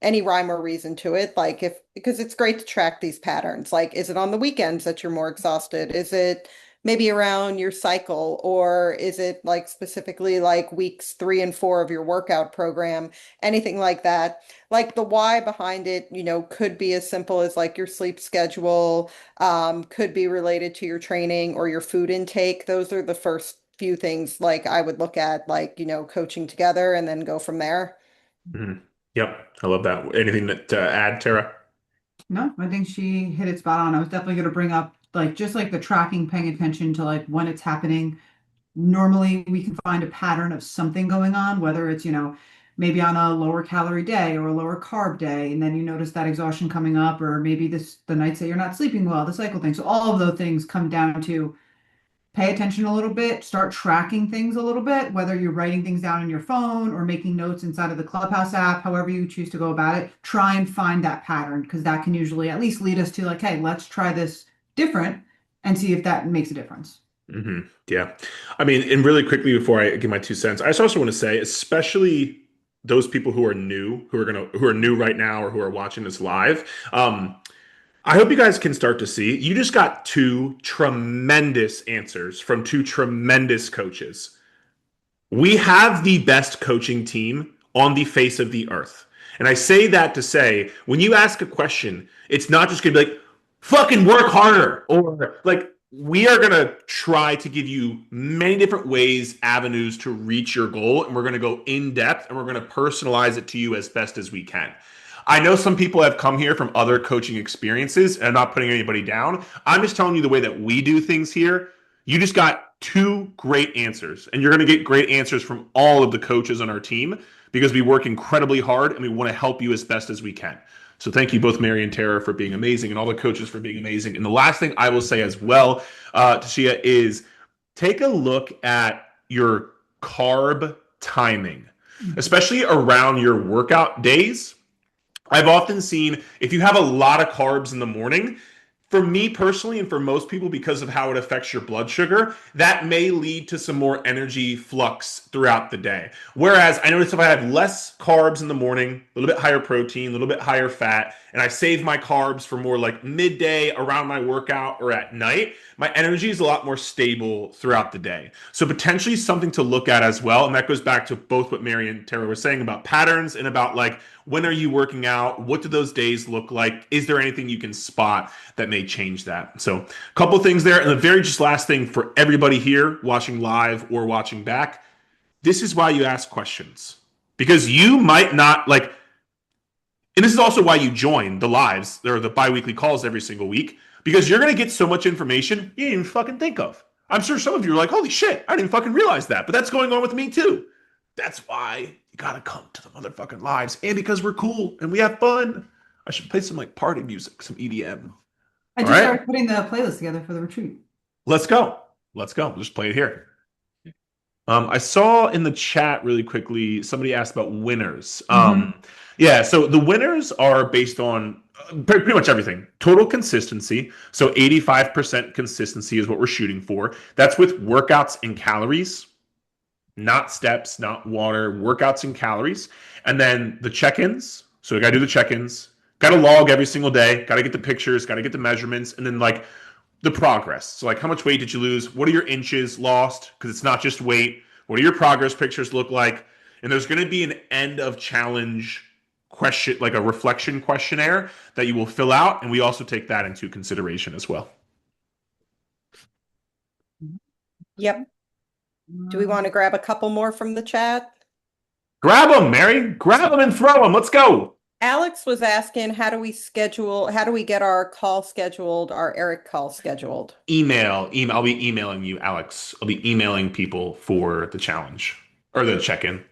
any rhyme or reason to it, like if, because it's great to track these patterns. Like, is it on the weekends that you're more exhausted? Is it maybe around your cycle, or is it like specifically like weeks 3 and 4 of your workout program? Anything like that. Like the why behind it, could be as simple as like your sleep schedule, could be related to your training or your food intake. Those are the first few things like I would look at, like, coaching together and then go from there. Mhm. Yep, I love that. Anything to add, Tara? No, I think she hit it spot on. I was definitely going to bring up like just like the tracking, paying attention to like when it's happening. Normally we can find a pattern of something going on, whether it's, maybe on a lower calorie day or a lower carb day, and then you notice that exhaustion coming up, or maybe the nights that you're not sleeping well, the cycle thing. So all of those things come down to pay attention a little bit, start tracking things a little bit, whether you're writing things down in your phone or making notes inside of the Clubhouse app, however you choose to go about it, try and find that pattern because that can usually at least lead us to like, hey, let's try this different and see if that makes a difference. Yeah. I mean, and really quickly before I give my 2 cents, I just also want to say, especially those people who are new, who are new right now or who are watching this live, I hope you guys can start to see. You just got two tremendous answers from two tremendous coaches. We have the best coaching team on the face of the earth. And I say that to say, when you ask a question, it's not just going to be like, fucking work harder, or like, we are going to try to give you many different ways, avenues to reach your goal. And we're going to go in depth and we're going to personalize it to you as best as we can. I know some people have come here from other coaching experiences, and I'm not putting anybody down. I'm just telling you the way that we do things here. You just got two great answers, and you're going to get great answers from all of the coaches on our team because we work incredibly hard and we want to help you as best as we can. So thank you both, Mary and Tara, for being amazing, and all the coaches for being amazing. And the last thing I will say as well, Tashia, is take a look at your carb timing, especially around your workout days. I've often seen if you have a lot of carbs in the morning, for me personally, and for most people, because of how it affects your blood sugar, that may lead to some more energy flux throughout the day. Whereas I notice if I have less carbs in the morning, a little bit higher protein, a little bit higher fat, and I save my carbs for more like midday around my workout or at night, my energy is a lot more stable throughout the day. So potentially something to look at as well. And that goes back to both what Mary and Tara were saying about patterns and about like, when are you working out? What do those days look like? Is there anything you can spot that may change that? So a couple things there. And the very just last thing for everybody here watching live or watching back, this is why you ask questions. Because you might not like, and this is also why you join the lives or the bi-weekly calls every single week, because you're going to get so much information you didn't even fucking think of. I'm sure some of you are like, holy shit, I didn't fucking realize that. But that's going on with me too. That's why you gotta come to the motherfucking lives. And because we're cool and we have fun. I should play some like party music, some EDM. I All just right, started putting the playlist together for the retreat. let's go. Let's go. We'll just play it here. I saw in the chat really quickly, somebody asked about winners. Yeah, so the winners are based on pretty much everything. Total consistency. So 85% consistency is what we're shooting for. That's with workouts and calories, not steps, not water, workouts and calories. And then the check-ins. So we got to do the check-ins, got to log every single day, got to get the pictures, got to get the measurements, and then like the progress. So like, how much weight did you lose? What are your inches lost? Because it's not just weight. What do your progress pictures look like? And there's going to be an end of challenge question, like a reflection questionnaire that you will fill out. And we also take that into consideration as well. Yep. Do we want to grab a couple more from the chat? Grab them, Mary. Grab them and throw them. Let's go. Alex was asking, how do we get our call scheduled, our Eric call scheduled? Email. I'll be emailing you, Alex. I'll be emailing people for the challenge or the check-in.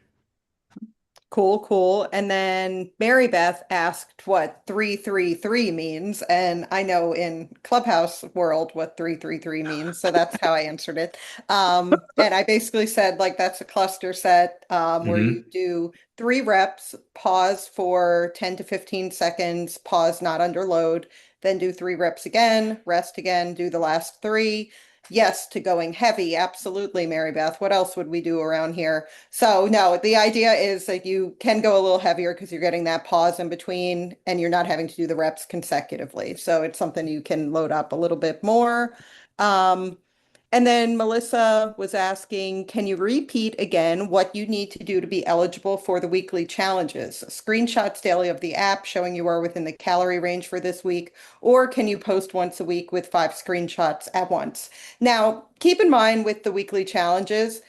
Cool, cool. And then Mary Beth asked what 333 means. And I know in Clubhouse world what 333 means. So that's how I answered it. And I basically said, like, that's a cluster set where Hmm. you do 3 reps, pause for 10 to 15 seconds, pause not under load, then do 3 reps again, rest again, do the last 3. Yes, to going heavy. Absolutely, Mary Beth. What else would we do around here? So no, the idea is that you can go a little heavier because you're getting that pause in between and you're not having to do the reps consecutively. So it's something you can load up a little bit more. Um, and then Melissa was asking, can you repeat again what you need to do to be eligible for the weekly challenges? Screenshots daily of the app showing you are within the calorie range for this week, or can you post once a week with 5 screenshots at once? Now, keep in mind with the weekly challenges,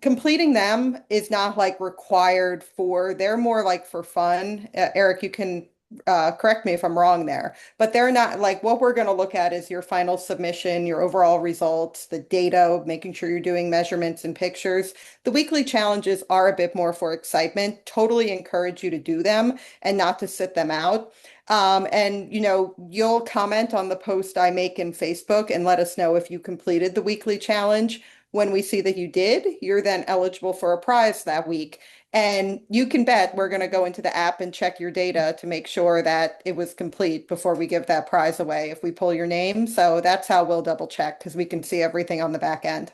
completing them is not like required for, they're more like for fun. Eric, you can correct me if I'm wrong there, but they're not like what we're going to look at is your final submission, your overall results, the data, making sure you're doing measurements and pictures. The weekly challenges are a bit more for excitement. Totally encourage you to do them and not to sit them out. And you'll comment on the post I make in Facebook and let us know if you completed the weekly challenge. When we see that you did, you're then eligible for a prize that week. And you can bet we're going to go into the app and check your data to make sure that it was complete before we give that prize away if we pull your name. So that's how we'll double check because we can see everything on the back end.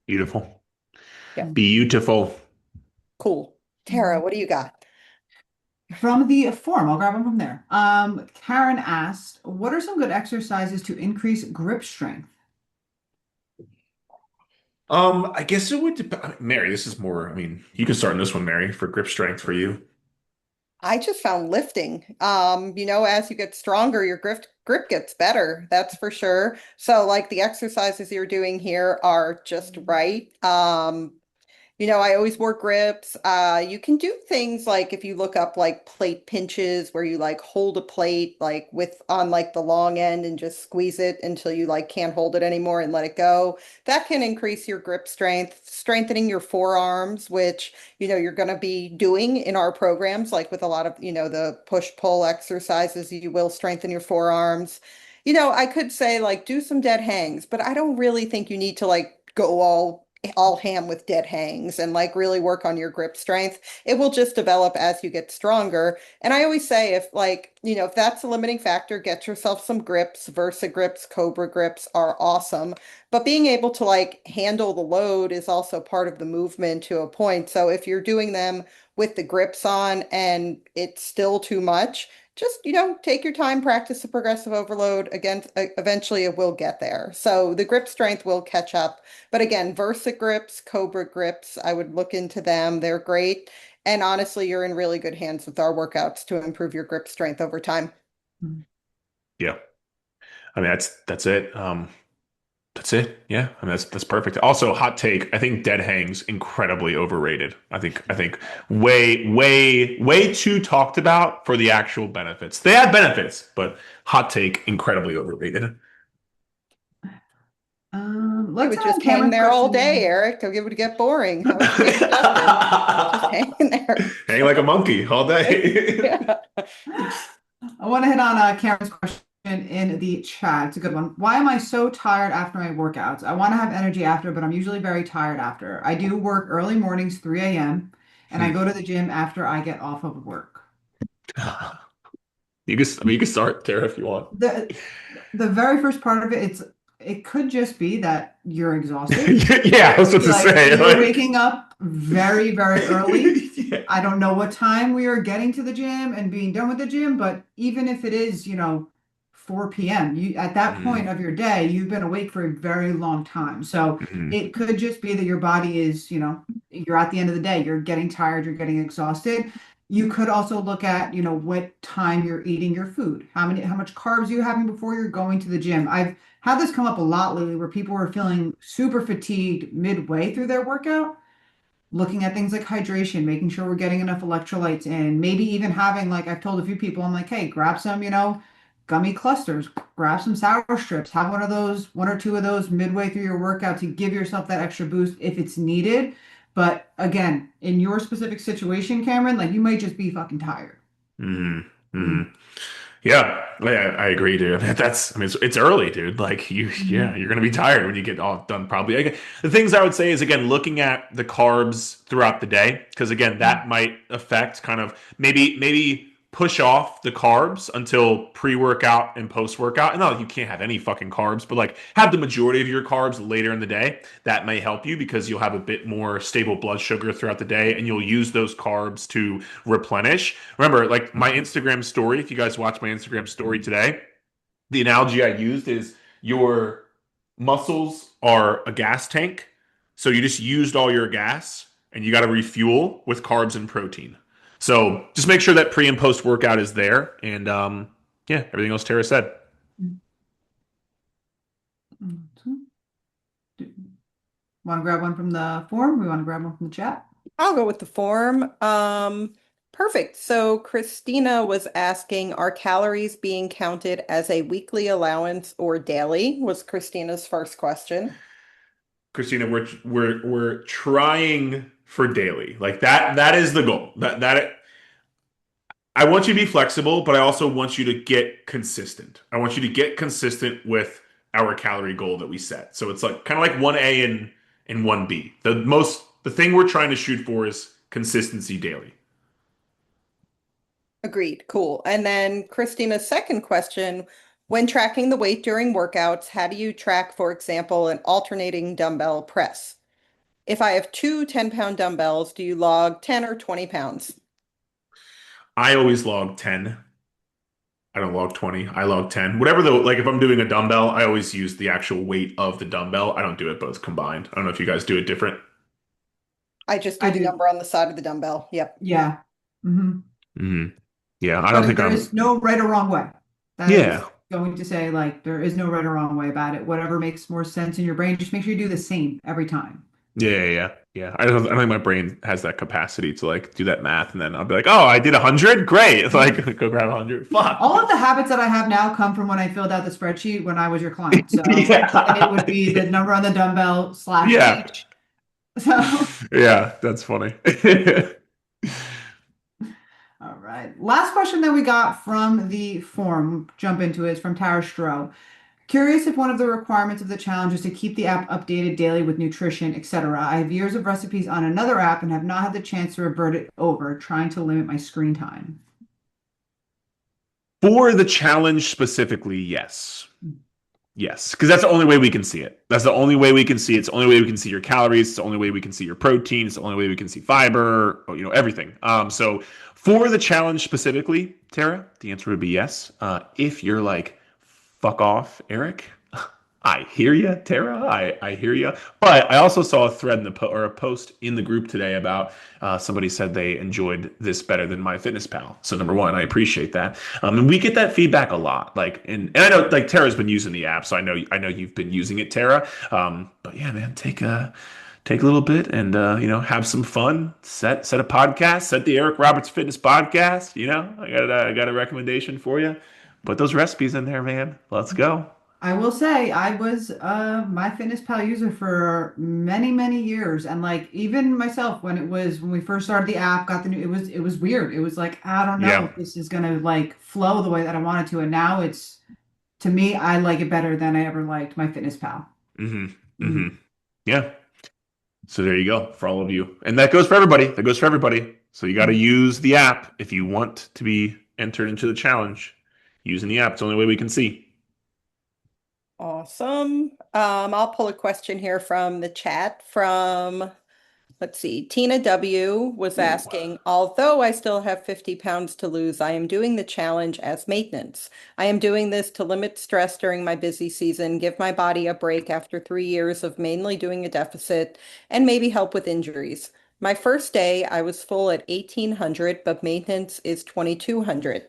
Beautiful. Yeah, Beautiful. cool. Tara, what do you got? From the form, I'll grab one from there. Karen asked, what are some good exercises to increase grip strength? I guess it would depend. Mary, this is more, I mean, you can start on this one, Mary, for grip strength for you. I just found lifting. As you get stronger, your grip gets better. That's for sure. So like the exercises you're doing here are just right. I always work grips. You can do things like if you look up like plate pinches where you like hold a plate like with on like the long end and just squeeze it until you like can't hold it anymore and let it go. That can increase your grip strength, strengthening your forearms, which, you're going to be doing in our programs, like with a lot of, the push-pull exercises, you will strengthen your forearms. I could say like do some dead hangs, but I don't really think you need to like go all ham with dead hangs and like really work on your grip strength. It will just develop as you get stronger. And I always say if that's a limiting factor, get yourself some grips. Versa grips, Cobra grips are awesome. But being able to like handle the load is also part of the movement to a point. So if you're doing them with the grips on and it's still too much, just take your time, practice the progressive overload. Again, eventually it will get there. So the grip strength will catch up. But again, Versa grips, Cobra grips, I would look into them. They're great. And honestly, you're in really good hands with our workouts to improve your grip strength over time. Yeah. I mean, that's it. That's it. Yeah. I mean, that's perfect. Also, hot take. I think dead hangs incredibly overrated. I think way too talked about for the actual benefits. They have benefits, but hot take, incredibly overrated. You Let's would add on just hang Cameron's there all question. day, Eric. It would get boring. How would you get adjusted? Just hanging there. Hang like a monkey all day. Yeah. I want to hit on Cameron's question in the chat. It's a good one. Why am I so tired after my workouts? I want to have energy after, but I'm usually very tired after. I do work early mornings, 3 a.m., and I go to the gym after I get off of work. You can start, Tara, if you want. The very first part of it could just be that you're exhausted. Yeah, I was about to say. You're Like, waking up very, very early. yeah. I don't know what time we are getting to the gym and being done with the gym, but even if it is, 4 p.m., you at that point of your day, you've been awake for a very long time. So Mhm. it could just be that your body is, you're at the end of the day, you're getting tired, you're getting exhausted. You could also look at, what time you're eating your food, how much carbs you having before you're going to the gym. I've had this come up a lot lately where people were feeling super fatigued midway through their workout. looking at things like hydration, making sure we're getting enough electrolytes in, maybe even having, like I've told a few people, I'm like, hey, grab some, gummy clusters, grab some sour strips, have one of those, one or two of those midway through your workout to give yourself that extra boost if it's needed. But again, in your specific situation, Cameron, like you might just be fucking tired. Mm-hmm. Mm. Mm-hmm. Yeah, I agree, dude. I mean, it's early, dude. Like Mhm. you're gonna be tired when you get all done. Probably. Again, the things I would say is again looking at the carbs throughout the day, because again that might affect kind of maybe push off the carbs until pre-workout and post-workout. And not like you can't have any fucking carbs, but like have the majority of your carbs later in the day. That may help you because you'll have a bit more stable blood sugar throughout the day, and you'll use those carbs to replenish. Remember, like my Instagram story, if you guys watch my Instagram story today, the analogy I used is your muscles are a gas tank. So you just used all your gas and you got to refuel with carbs and protein. So just make sure that pre and post workout is there. And yeah, everything else Tara said. Want to grab one from the forum? We want to grab one from the chat. I'll go with the form. Perfect. So Christina was asking, are calories being counted as a weekly allowance or daily? Was Christina's first question. Christina, we're trying for daily. Like that is the goal. That I want you to be flexible, but I also want you to get consistent. I want you to get consistent with our calorie goal that we set. So it's like kind of like 1A and 1B. The thing we're trying to shoot for is consistency daily. Agreed. Cool. And then Christina's second question, when tracking the weight during workouts, how do you track, for example, an alternating dumbbell press? If I have two 10-pound dumbbells, do you log 10 or 20 pounds? I always log 10. I don't log 20. I log 10. Whatever the like if I'm doing a dumbbell, I always use the actual weight of the dumbbell. I don't do it both combined. I don't know if you guys do it different. I just do I the do. number on the side of the dumbbell. Yep. Yeah. Hmm. Hmm. Yeah, I don't But think there I'm is no right or wrong way. That Yeah. is going to say, like, there is no right or wrong way about it. Whatever makes more sense in your brain, just make sure you do the same every time. Yeah. I don't think my brain has that capacity to like do that math, and then I'll be like, oh, I did 100. Great. It's like go grab 100. Fuck. All of the habits that I have now come from when I filled out the spreadsheet when I was your client. So, and it would be the Yeah. number on the dumbbell slash Yeah. each. So, Yeah. That's funny. all right. Last question that we got from the forum, jump into it, is from Tara Stroh. Curious if one of the requirements of the challenge is to keep the app updated daily with nutrition, etc. I have years of recipes on another app and have not had the chance to revert it over, trying to limit my screen time. For the challenge specifically, yes. Yes, because that's the only way we can see it. That's the only way we can see it. It's the only way we can see your calories. It's the only way we can see your protein. It's the only way we can see fiber, everything. So for the challenge specifically, Tara, the answer would be yes. If you're like, fuck off, Eric, I hear you, Tara. I hear you. But I also saw a thread or a post in the group today about somebody said they enjoyed this better than MyFitnessPal. So number one, I appreciate that. And we get that feedback a lot. Like, and I know like Tara's been using the app, so I know you've been using it, Tara. But yeah, man, take a little bit and have some fun. Set a podcast. Set the Eric Roberts Fitness podcast. I got a recommendation for you. Put those recipes in there, man. Let's go. I will say I was my MyFitnessPal user for many, many years. And like even myself when we first started the app, got the new it was weird. It was like, I don't know Yeah. if this is gonna like flow the way that I wanted to. And now it's to me, I like it better than I ever liked MyFitnessPal. Hmm. Hmm. Mhm. Yeah. So there you go for all of you. And that goes for everybody. That goes for everybody. So you got to use the app if you want to be entered into the challenge. Using the app, it's the only way we can see. Awesome. I'll pull a question here from the chat from, let's see, Tina W was Ooh. asking, although I still have 50 pounds to lose, I am doing the challenge as maintenance. I am doing this to limit stress during my busy season, give my body a break after 3 years of mainly doing a deficit, and maybe help with injuries. My first day, I was full at 1800, but maintenance is 2200.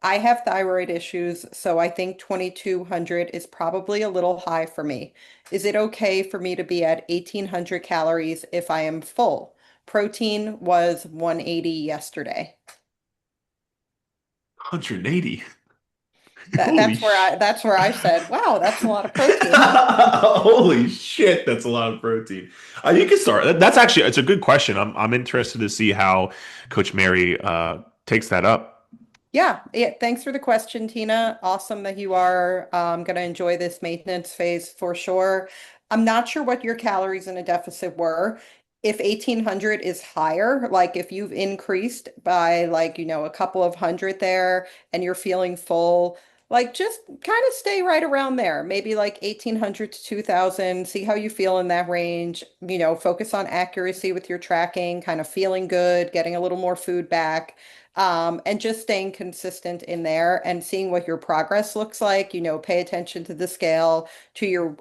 I have thyroid issues, so I think 2200 is probably a little high for me. Is it okay for me to be at 1800 calories if I am full? Protein was 180 yesterday. 180. That, Holy that's where I sh- that's where I said, wow, that's a lot of protein. Holy shit, that's a lot of protein. You can start. That's actually it's a good question. I'm interested to see how Coach Mary takes that up. Yeah, yeah. Thanks for the question, Tina. Awesome that you are going to enjoy this maintenance phase for sure. I'm not sure what your calories in a deficit were. If 1800 is higher, like if you've increased by like, a couple of hundred there and you're feeling full, like just kind of stay right around there. Maybe like 1800 to 2000, see how you feel in that range. Focus on accuracy with your tracking, kind of feeling good, getting a little more food back, and just staying consistent in there and seeing what your progress looks like. Pay attention to the scale, to your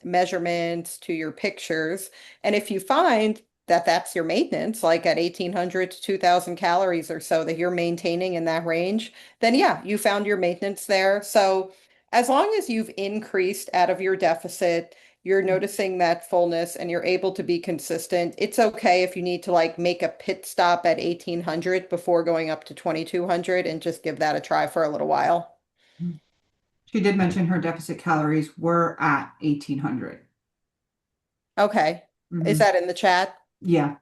measurements, to your pictures. And if you find that that's your maintenance, like at 1800 to 2000 calories or so, that you're maintaining in that range, then yeah, you found your maintenance there. So as long as you've increased out of your deficit, you're noticing that fullness and you're able to be consistent. It's okay if you need to like make a pit stop at 1800 before going up to 2200 and just give that a try for a little while. She did mention her deficit calories were at 1800. Okay. Is Mhm. that in the chat? Yeah.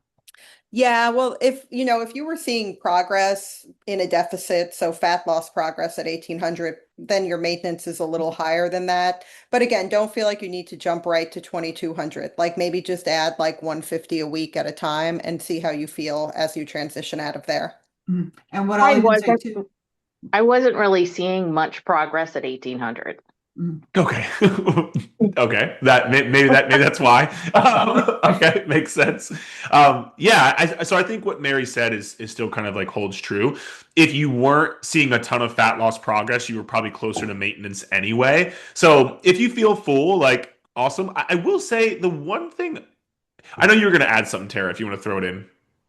Yeah, well, if you were seeing progress in a deficit, so fat loss progress at 1800, then your maintenance is a little higher than that. But again, don't feel like you need to jump right to 2200. Like maybe just add like 150 a week at a time and see how you feel as you transition out of there. Mhm. And what I I'll even say wasn't too. I wasn't really seeing much progress at 1800. Mhm. Okay. Okay. Maybe that's why. Okay, makes sense. Yeah, so I think what Mary said is still kind of like holds true. If you weren't seeing a ton of fat loss progress, you were probably closer to maintenance anyway. So if you feel full, like awesome. I will say the one thing I know you were gonna add something, Tara, if you want to throw it in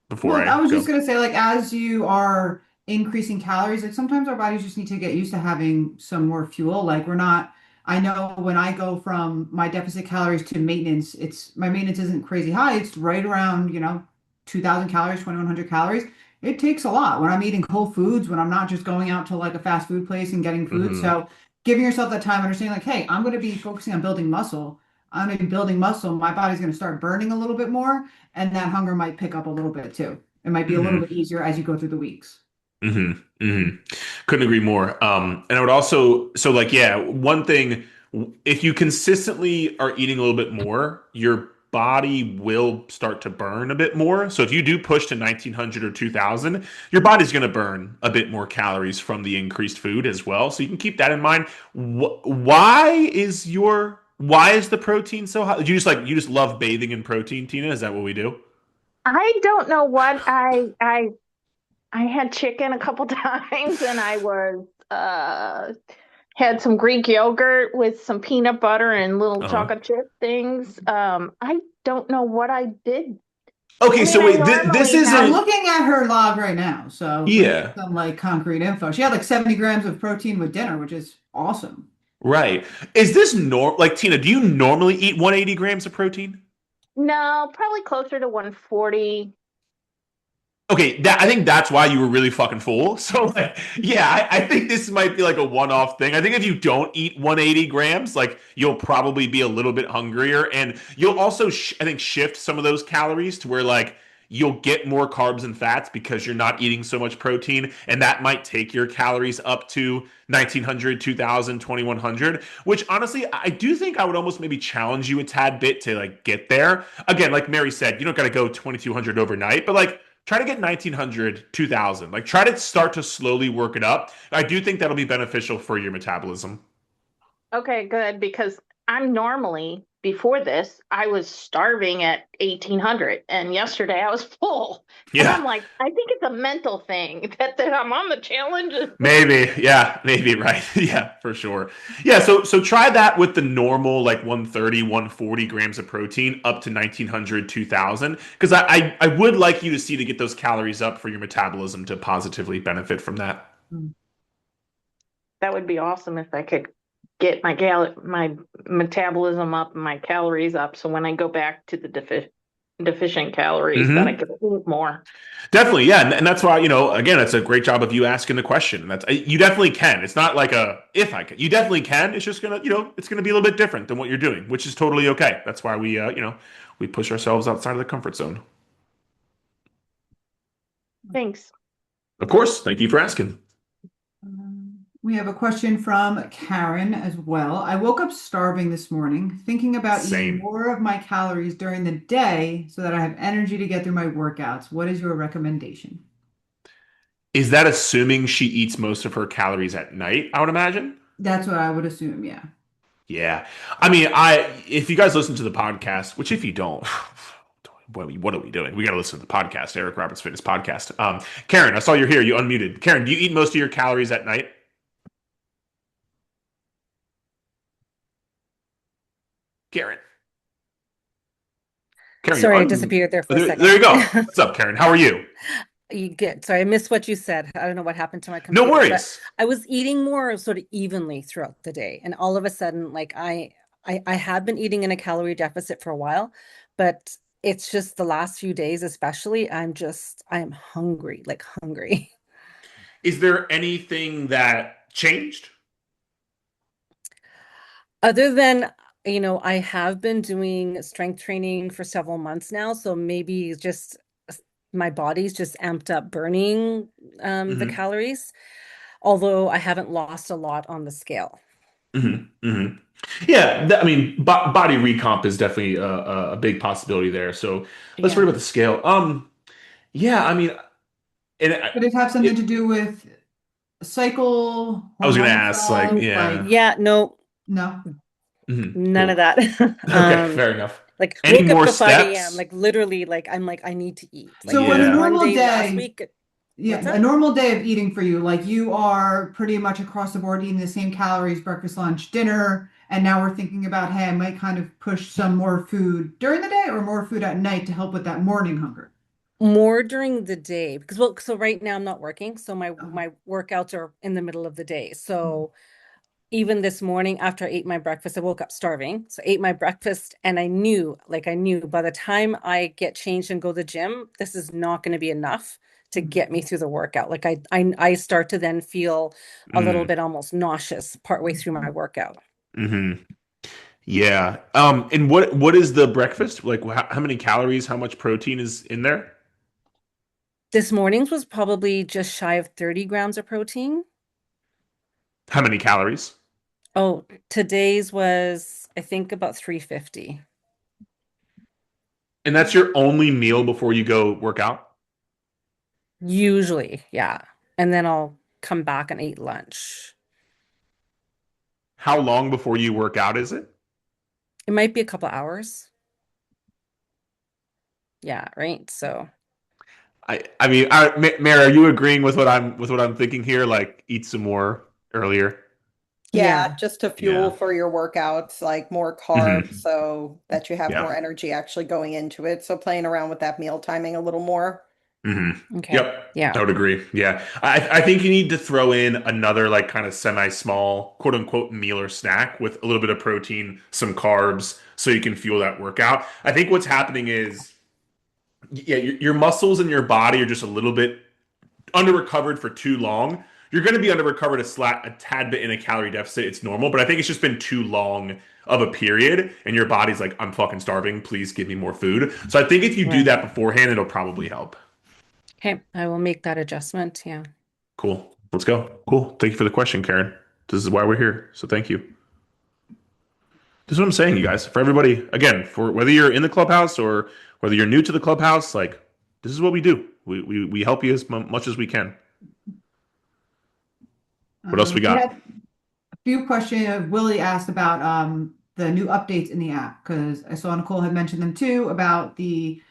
before Well, I I was just go. gonna say, like, as you are increasing calories, like sometimes our bodies just need to get used to having some more fuel. Like we're not, I know when I go from my deficit calories to maintenance, it's my maintenance isn't crazy high. It's right around, 2000 calories, 2100 calories. It takes a lot when I'm eating whole foods, when I'm not just going out to like a fast food place and getting food. Hmm. So giving yourself that time, understanding like, hey, I'm going to be focusing on building muscle. I'm going to be building muscle. My body's going to start burning a little bit more and that hunger might pick up a little bit too. It might be a little Hmm. bit easier as you go through the weeks. Hmm. Hmm. Couldn't agree more. And I would also, so like, yeah, one thing, if you consistently are eating a little bit more, your body will start to burn a bit more. So if you do push to 1900 or 2000, your body's going to burn a bit more calories from the increased food as well. So you can keep that in mind. Why is the protein so high? You just love bathing in protein, Tina? Is that what we do? I don't know what I had chicken a couple times and I was had some Greek yogurt with some peanut butter and little Uh-huh. chocolate chip things. I don't know what I did. I Okay, mean, so I wait, this normally I'm have, isn't. looking at her log right now, so we have Yeah. some like concrete info. She had like 70 grams of protein with dinner, which is awesome. Right. Is this like Tina, do you normally eat 180 grams of protein? no, probably closer to 140. Okay, I think that's why you were really fucking full. So like, yeah, I think this might be like a one-off thing. I think if you don't eat 180 grams, like you'll probably be a little bit hungrier, and you'll also I think shift some of those calories to where like you'll get more carbs and fats because you're not eating so much protein, and that might take your calories up to 1900, 2000, 2100. Which honestly, I do think I would almost maybe challenge you a tad bit to like get there. Again, like Mary said, you don't got to go 2200 overnight, but like try to get 1900, 2000. Like try to start to slowly work it up. I do think that'll be beneficial for your metabolism. Okay, good, because I'm normally, before this, I was starving at 1800, and yesterday I was full. And Yeah. I'm like, I think it's a mental thing that I'm on the challenge. Maybe. Yeah, maybe right. Yeah, for sure. Yeah, so try that with the normal like 130, 140 grams of protein up to 1900, 2000. Because I would like you to see to get those calories up for your metabolism to positively benefit from that. Mm. That would be awesome if I could get my metabolism up and my calories up. So when I go back to the deficient calories, then I could eat more. Definitely, yeah, and that's why, again, it's a great job of you asking the question. And that's you definitely can. It's not like a if I can. You definitely can. It's just gonna, it's gonna be a little bit different than what you're doing, which is totally okay. That's why we push ourselves outside of the comfort zone. Thanks. Of course, thank you for asking. We have a question from Karen as well. I woke up starving this morning, thinking about eating Same. more of my calories during the day so that I have energy to get through my workouts. What is your recommendation? Is that assuming she eats most of her calories at night? I would imagine. That's what I would assume, yeah. Yeah. I mean, if you guys listen to the podcast, which if you don't, what are we doing? We got to listen to the podcast, Eric Roberts Fitness Podcast. Karen, I saw you're here. You unmuted. Karen, do you eat most of your calories at night? Karen. Karen, Sorry, I disappeared there for a second. There you go. What's up, Karen? How are you? You good? Sorry, I missed what you said. I don't know what happened to my No computer. but worries. I was eating more sort of evenly throughout the day, and all of a sudden, like I have been eating in a calorie deficit for a while, but it's just the last few days, especially, I am hungry, like hungry. Is there anything that changed? Other than, I have been doing strength training for several months now, so maybe just my body's just amped up burning the Mhm. calories, although I haven't lost a lot on the scale. Yeah, I mean, body recomp is definitely a big possibility there. So let's Yeah. worry about the scale. Yeah, I mean, and Could it have something to do with cycle, I was gonna hormonal ask, like, stuff, yeah. Yeah, no, no? none of Cool. that. Okay, fair enough. Like Any woke up more to 5 a.m. steps? Like literally, like I'm like I need to eat. Like So on a there was normal one day last day- week. Yeah, What's a up? normal day of eating for you, like you are pretty much across the board eating the same calories, breakfast, lunch, dinner, and now we're thinking about, hey, I might kind of push some more food during the day or more food at night to help with that morning hunger. More during the day because so right now I'm not working, so my Uh-huh. my workouts are in the middle of the day. So even this morning after I ate my breakfast, I woke up starving. So I ate my breakfast and I knew by the time I get changed and go to the gym, this is not going to be enough to get me through the workout. Like I start to then feel a little bit almost nauseous partway through my workout. Mm-hmm. Yeah. And what is the breakfast? Like, how many calories, how much protein is in there? This morning's was probably just shy of 30 grams of protein. How many calories? Oh, today's was, I think, about 350. And that's your only meal before you go work out? Usually, yeah. And then I'll come back and eat lunch. How long before you work out is it? It might be a couple hours. Yeah, right. So I mean, Mary, are you agreeing with what I'm thinking here? Like, eat some more earlier. Yeah, just to fuel Yeah. for your workouts, like more carbs so that you have Yeah. more energy actually going into it. So playing around with that meal timing a little more. okay. Yep. Yeah. I would agree. Yeah. I think you need to throw in another like kind of semi-small quote unquote meal or snack with a little bit of protein, some carbs, so you can fuel that workout. I think what's happening is, yeah, your muscles and your body are just a little bit under recovered for too long. You're going to be under recovered a tad bit in a calorie deficit. It's normal, but I think it's just been too long of a period, and your body's like, I'm fucking starving. Please give me more food. So I think if you do Right. that beforehand, it'll probably help. Okay, I will make that adjustment. Yeah. Cool. Let's go. Cool. Thank you for the question, Karen. This is why we're here. So thank you. This is what I'm saying, you guys. For everybody, again, for whether you're in the clubhouse or whether you're new to the clubhouse, like, this is what we do. We help you as much as we can. What else we got? had a few questions. Willie asked about the new updates in the app because I saw Nicole had mentioned them too about the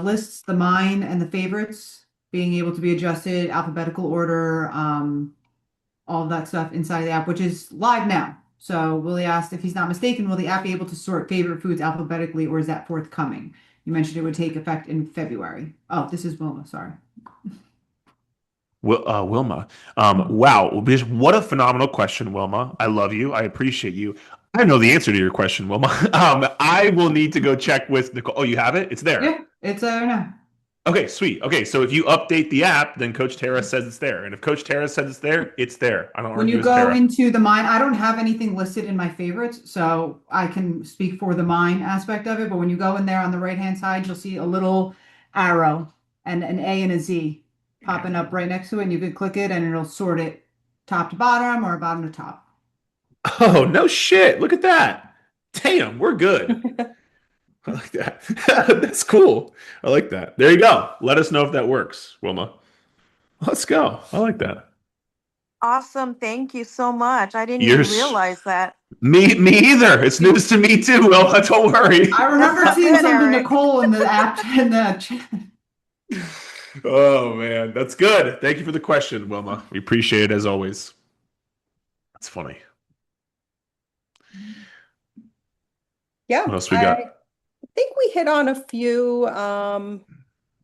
lists, the mine and the favorites being able to be adjusted, alphabetical order, all of that stuff inside the app, which is live now. So Willie asked if he's not mistaken, will the app be able to sort favorite foods alphabetically, or is that forthcoming? You mentioned it would take effect in February. Oh, this is Wilma, sorry. Wilma. Wow. What a phenomenal question, Wilma. I love you. I appreciate you. I know the answer to your question, Wilma. I will need to go check with Nicole. Oh, you have it? It's there. Yeah, it's there now. Okay, sweet. Okay, so if you update the app, then Coach Tara says it's there. And if Coach Tara says it's there, it's there. I don't When argue you with go Tara. into the mine, I don't have anything listed in my favorites, so I can speak for the mine aspect of it. But when you go in there on the right-hand side, you'll see a little arrow and an A and a Z popping up right next to it. And you can click it and it'll sort it top to bottom or bottom to top. Oh, no shit. Look at that. Damn, we're good. I like that. That's cool. I like that. There you go. Let us know if that works, Wilma. Let's go. I like that. Awesome. Thank you so much. I didn't You're even realize that. Me either. It's news to me too, Wilma. Don't worry. I remember That's seeing good, something, Eric. Nicole, in the app in the chat. Oh man, that's good. Thank you for the question, Wilma. We appreciate it as always. That's funny. Yeah, What else we got? I think we hit on a few.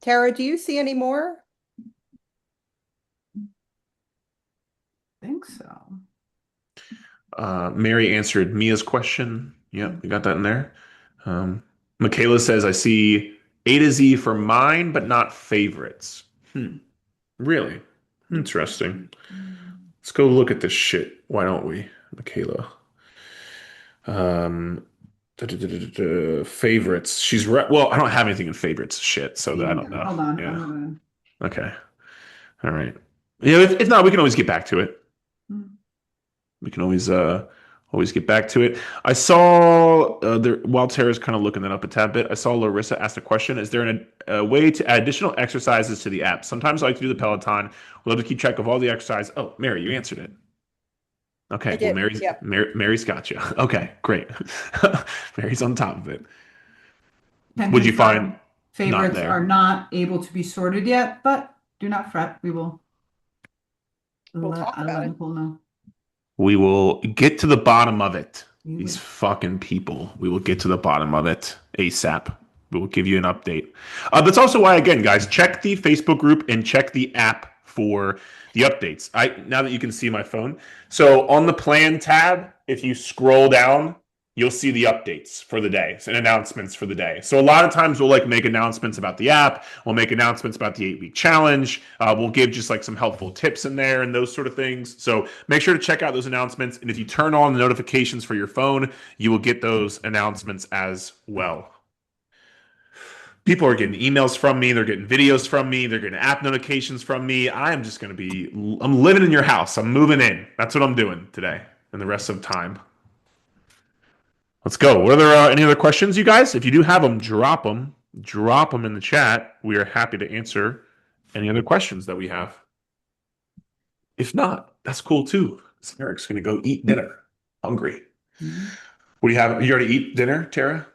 Tara, do you see any more? I think so. Mary answered Mia's question. Yep, we got that in there. Michaela says, I see A to Z for mine, but not favorites. Really? Interesting. Let's go look at this shit. Why don't we, Michaela? Favorites. She's right. Well, I don't have anything in favorites. Shit. So that I don't know. Hold on. Yeah. I'm gonna- Okay. All right. Yeah. If not, we can always get back to it. We can always get back to it. I saw there while Tara's kind of looking that up a tad bit. I saw Larissa ask a question: is there a way to add additional exercises to the app? Sometimes I like to do the Peloton. We'll have to keep track of all the exercise. Oh, Mary, you answered it. Okay. I did, Mary's yeah. Mary's got you. Okay, great. Mary's on top of it. Can Would you confirm find favorites there? are not able to be sorted yet, but do not fret. We will. We'll talk I'll about let it. Nicole know. We will get to the bottom of it. We These will. fucking people. We will get to the bottom of it ASAP. We will give you an update. That's also why, again, guys, check the Facebook group and check the app for the updates. Now that you can see my phone. So on the plan tab, if you scroll down, you'll see the updates for the day and announcements for the day. So a lot of times we'll make announcements about the app. We'll make announcements about the 8-week challenge. We'll give just some helpful tips in there and those sort of things. So make sure to check out those announcements. And if you turn on the notifications for your phone, you will get those announcements as well. People are getting emails from me. They're getting videos from me. They're getting app notifications from me. I'm living in your house. I'm moving in. That's what I'm doing today and the rest of time. Let's go. Were there any other questions, you guys? If you do have them, drop them. Drop them in the chat. We are happy to answer any other questions that we have. If not, that's cool too. Eric's going to go eat dinner. Hungry. What do you have? You already eat dinner, Tara?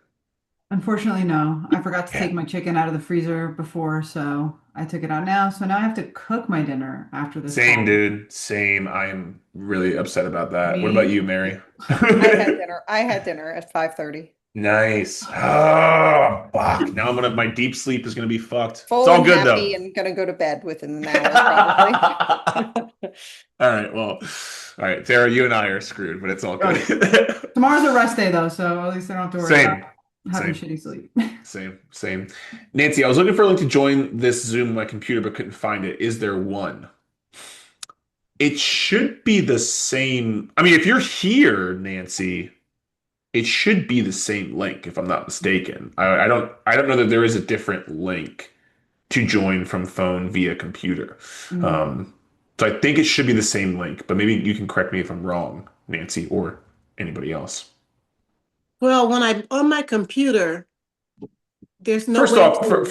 Unfortunately, no. I forgot to take my chicken out of the freezer before, so I took it out now. So now I have to cook my dinner after this Same, call. dude. Same. I am really upset about that. What Me? about you, Mary? I had dinner at 5:30. Nice. Oh, fuck. Now my deep sleep is going to be fucked. Full It's all and good happy though. and gonna go to bed within an hour, probably. All right. Well, all right. Tara, you and I are screwed, but it's all good. Tomorrow's a rest day, though, so at least I don't have to worry Same. about having Same. shitty sleep. Same. Nancy, I was looking for a link to join this Zoom on my computer, but couldn't find it. Is there one? It should be the same. I mean, if you're here, Nancy, it should be the same link, if I'm not mistaken. I don't know that there is a different link to join from phone via computer. So I think it should be the same link, but maybe you can correct me if I'm wrong, Nancy, or anybody else. Well, when I'm on my computer, there's no First way off, to-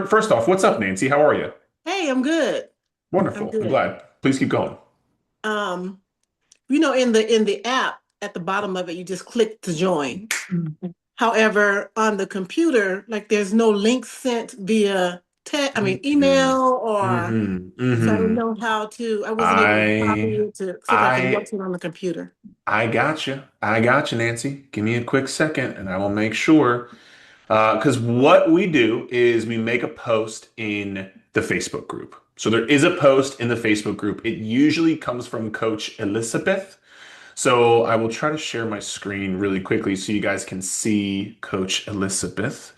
first off, what's up, Nancy? How are you? Hey, I'm good. Wonderful. I'm good. I'm glad. Please keep going. In the app at the bottom of it, you just click to join. Mhm. However, on the computer, there's no link sent via email or so I don't know how to. I wasn't able to copy it to see if I can watch it on the computer. I got you, Nancy. Give me a quick second, and I will make sure. Because what we do is we make a post in the Facebook group. So there is a post in the Facebook group. It usually comes from Coach Elizabeth. So I will try to share my screen really quickly so you guys can see Coach Elizabeth,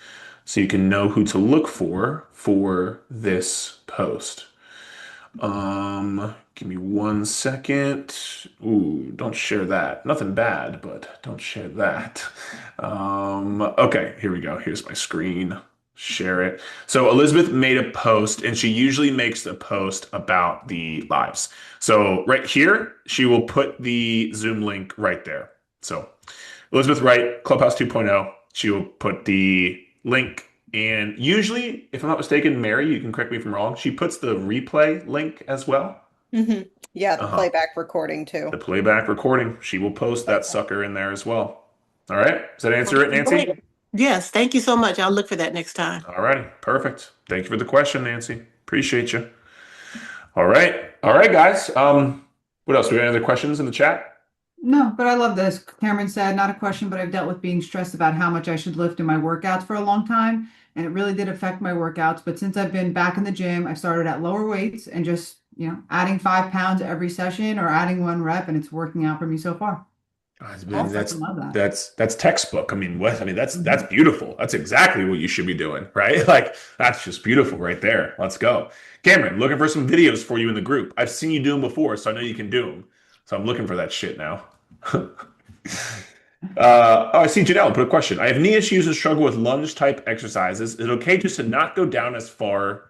so you can know who to look for this post. Give me 1 second. Ooh, don't share that. Nothing bad, but don't share that. Okay, here we go. Here's my screen. Share it. So Elizabeth made a post, and she usually makes a post about the lives. So right here, she will put the Zoom link right there. So Elizabeth Wright, Clubhouse 2.0, she will put the link. And usually, if I'm not mistaken, Mary, you can correct me if I'm wrong, she puts the replay link as well. Yeah, the playback recording too. The playback recording. She will post that sucker in there as well. All right. Does that answer it, Nancy? Yes. Thank you so much. I'll look for that next time. All righty. Perfect. Thank you for the question, Nancy. Appreciate you. All right. All right, guys. What else? Do we have any other questions in the chat? No, but I love this. Cameron said, not a question, but I've dealt with being stressed about how much I should lift in my workouts for a long time. And it really did affect my workouts. But since I've been back in the gym, I started at lower weights and just, adding 5 pounds every session or adding 1 rep, and it's working out for me so far. That's textbook. I mean, what? I mean, that's beautiful. That's exactly what you should be doing, right? Like, that's just beautiful right there. Let's go. Cameron, looking for some videos for you in the group. I've seen you do them before, so I know you can do them. So I'm looking for that shit now. I see Janelle put a question. I have knee issues and struggle with lunge type exercises. Is it okay just to not go down as far,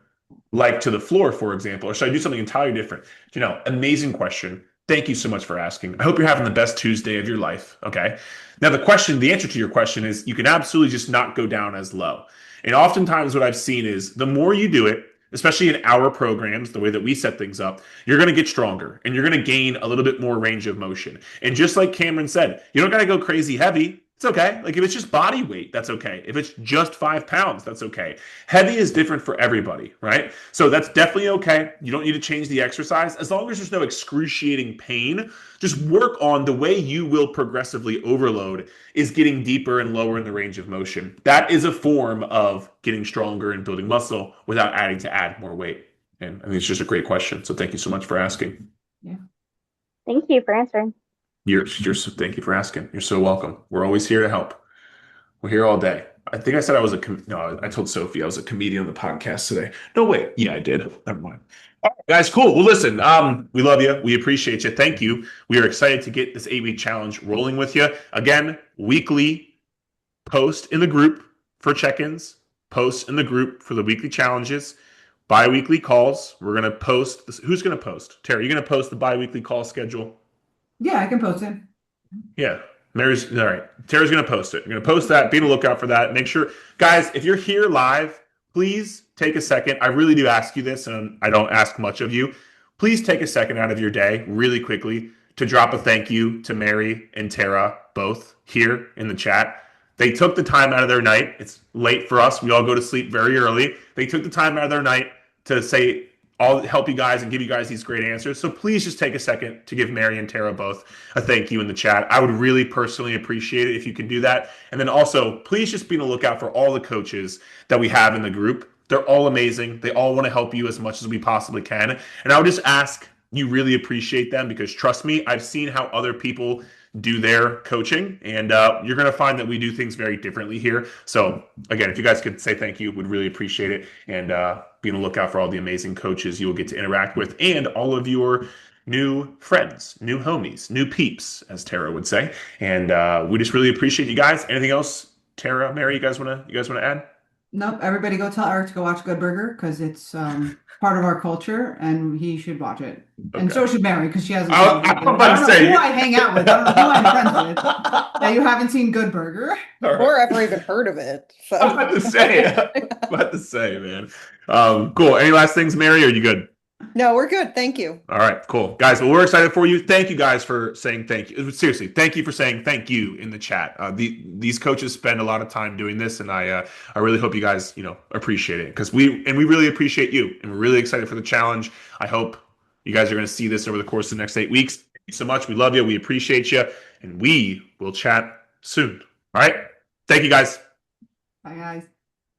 like to the floor, for example, or should I do something entirely different? Janelle, amazing question. Thank you so much for asking. I hope you're having the best Tuesday of your life. Okay. Now the answer to your question is you can absolutely just not go down as low. And oftentimes what I've seen is the more you do it, especially in our programs, the way that we set things up, you're going to get stronger and you're going to gain a little bit more range of motion. And just like Cameron said, you don't got to go crazy heavy. It's okay. Like if it's just body weight, that's okay. If it's just 5 pounds, that's okay. Heavy is different for everybody, right? So that's definitely okay. You don't need to change the exercise. As long as there's no excruciating pain, just work on the way you will progressively overload is getting deeper and lower in the range of motion. That is a form of getting stronger and building muscle without adding to add more weight. And I think it's just a great question. So thank you so much for asking. Yeah. Thank you for answering. Thank you for asking. You're so welcome. We're always here to help. We're here all day. I think I said I was I told Sophie I was a comedian on the podcast today. No, wait. Yeah, I did. Never mind. All right, guys, cool. Well, listen, we love you. We appreciate you. Thank you. We are excited to get this 8-week challenge rolling with you. Again, weekly post in the group for check-ins, post in the group for the weekly challenges, bi-weekly calls. We're going to post. Who's going to post? Tara, you're going to post the bi-weekly call schedule? Yeah, I can post it. Yeah. Mary's all right. Tara's going to post it. You're going to post that. Be on the lookout for that. Make sure, guys, if you're here live, please take a second. I really do ask you this, and I don't ask much of you. Please take a second out of your day really quickly to drop a thank you to Mary and Tara, both here in the chat. They took the time out of their night. It's late for us. We all go to sleep very early. They took the time out of their night to say, I'll help you guys and give you guys these great answers. So please just take a second to give Mary and Tara both a thank you in the chat. I would really personally appreciate it if you can do that. And then also, please just be on the lookout for all the coaches that we have in the group. They're all amazing. They all want to help you as much as we possibly can. And I would just ask you really appreciate them because trust me, I've seen how other people do their coaching, and you're going to find that we do things very differently here. So again, if you guys could say thank you, would really appreciate it. And be on the lookout for all the amazing coaches you will get to interact with and all of your new friends, new homies, new peeps, as Tara would say. And we just really appreciate you guys. Anything else, Tara, Mary, you guys want to add? Nope. Everybody go tell Eric to go watch Good Burger because it's part of our culture and he should watch it. Okay. And so should Mary because she has a I'm about to say who I hang out with. I don't know who I'm friends with. That you haven't seen Good Burger. Or ever even heard of it. So. I'm about to say, man. Cool. Any last things, Mary? Or are you good? No, we're good. Thank you. All right, cool. Guys, well, we're excited for you. Thank you guys for saying thank you. Seriously, thank you for saying thank you in the chat. These coaches spend a lot of time doing this, and I really hope you guys, appreciate it because we really appreciate you, and we're really excited for the challenge. I hope you guys are going to see this over the course of the next 8 weeks. Thank you so much. We love you. We appreciate you, and we will chat soon. All right. Thank you, guys. Bye, guys.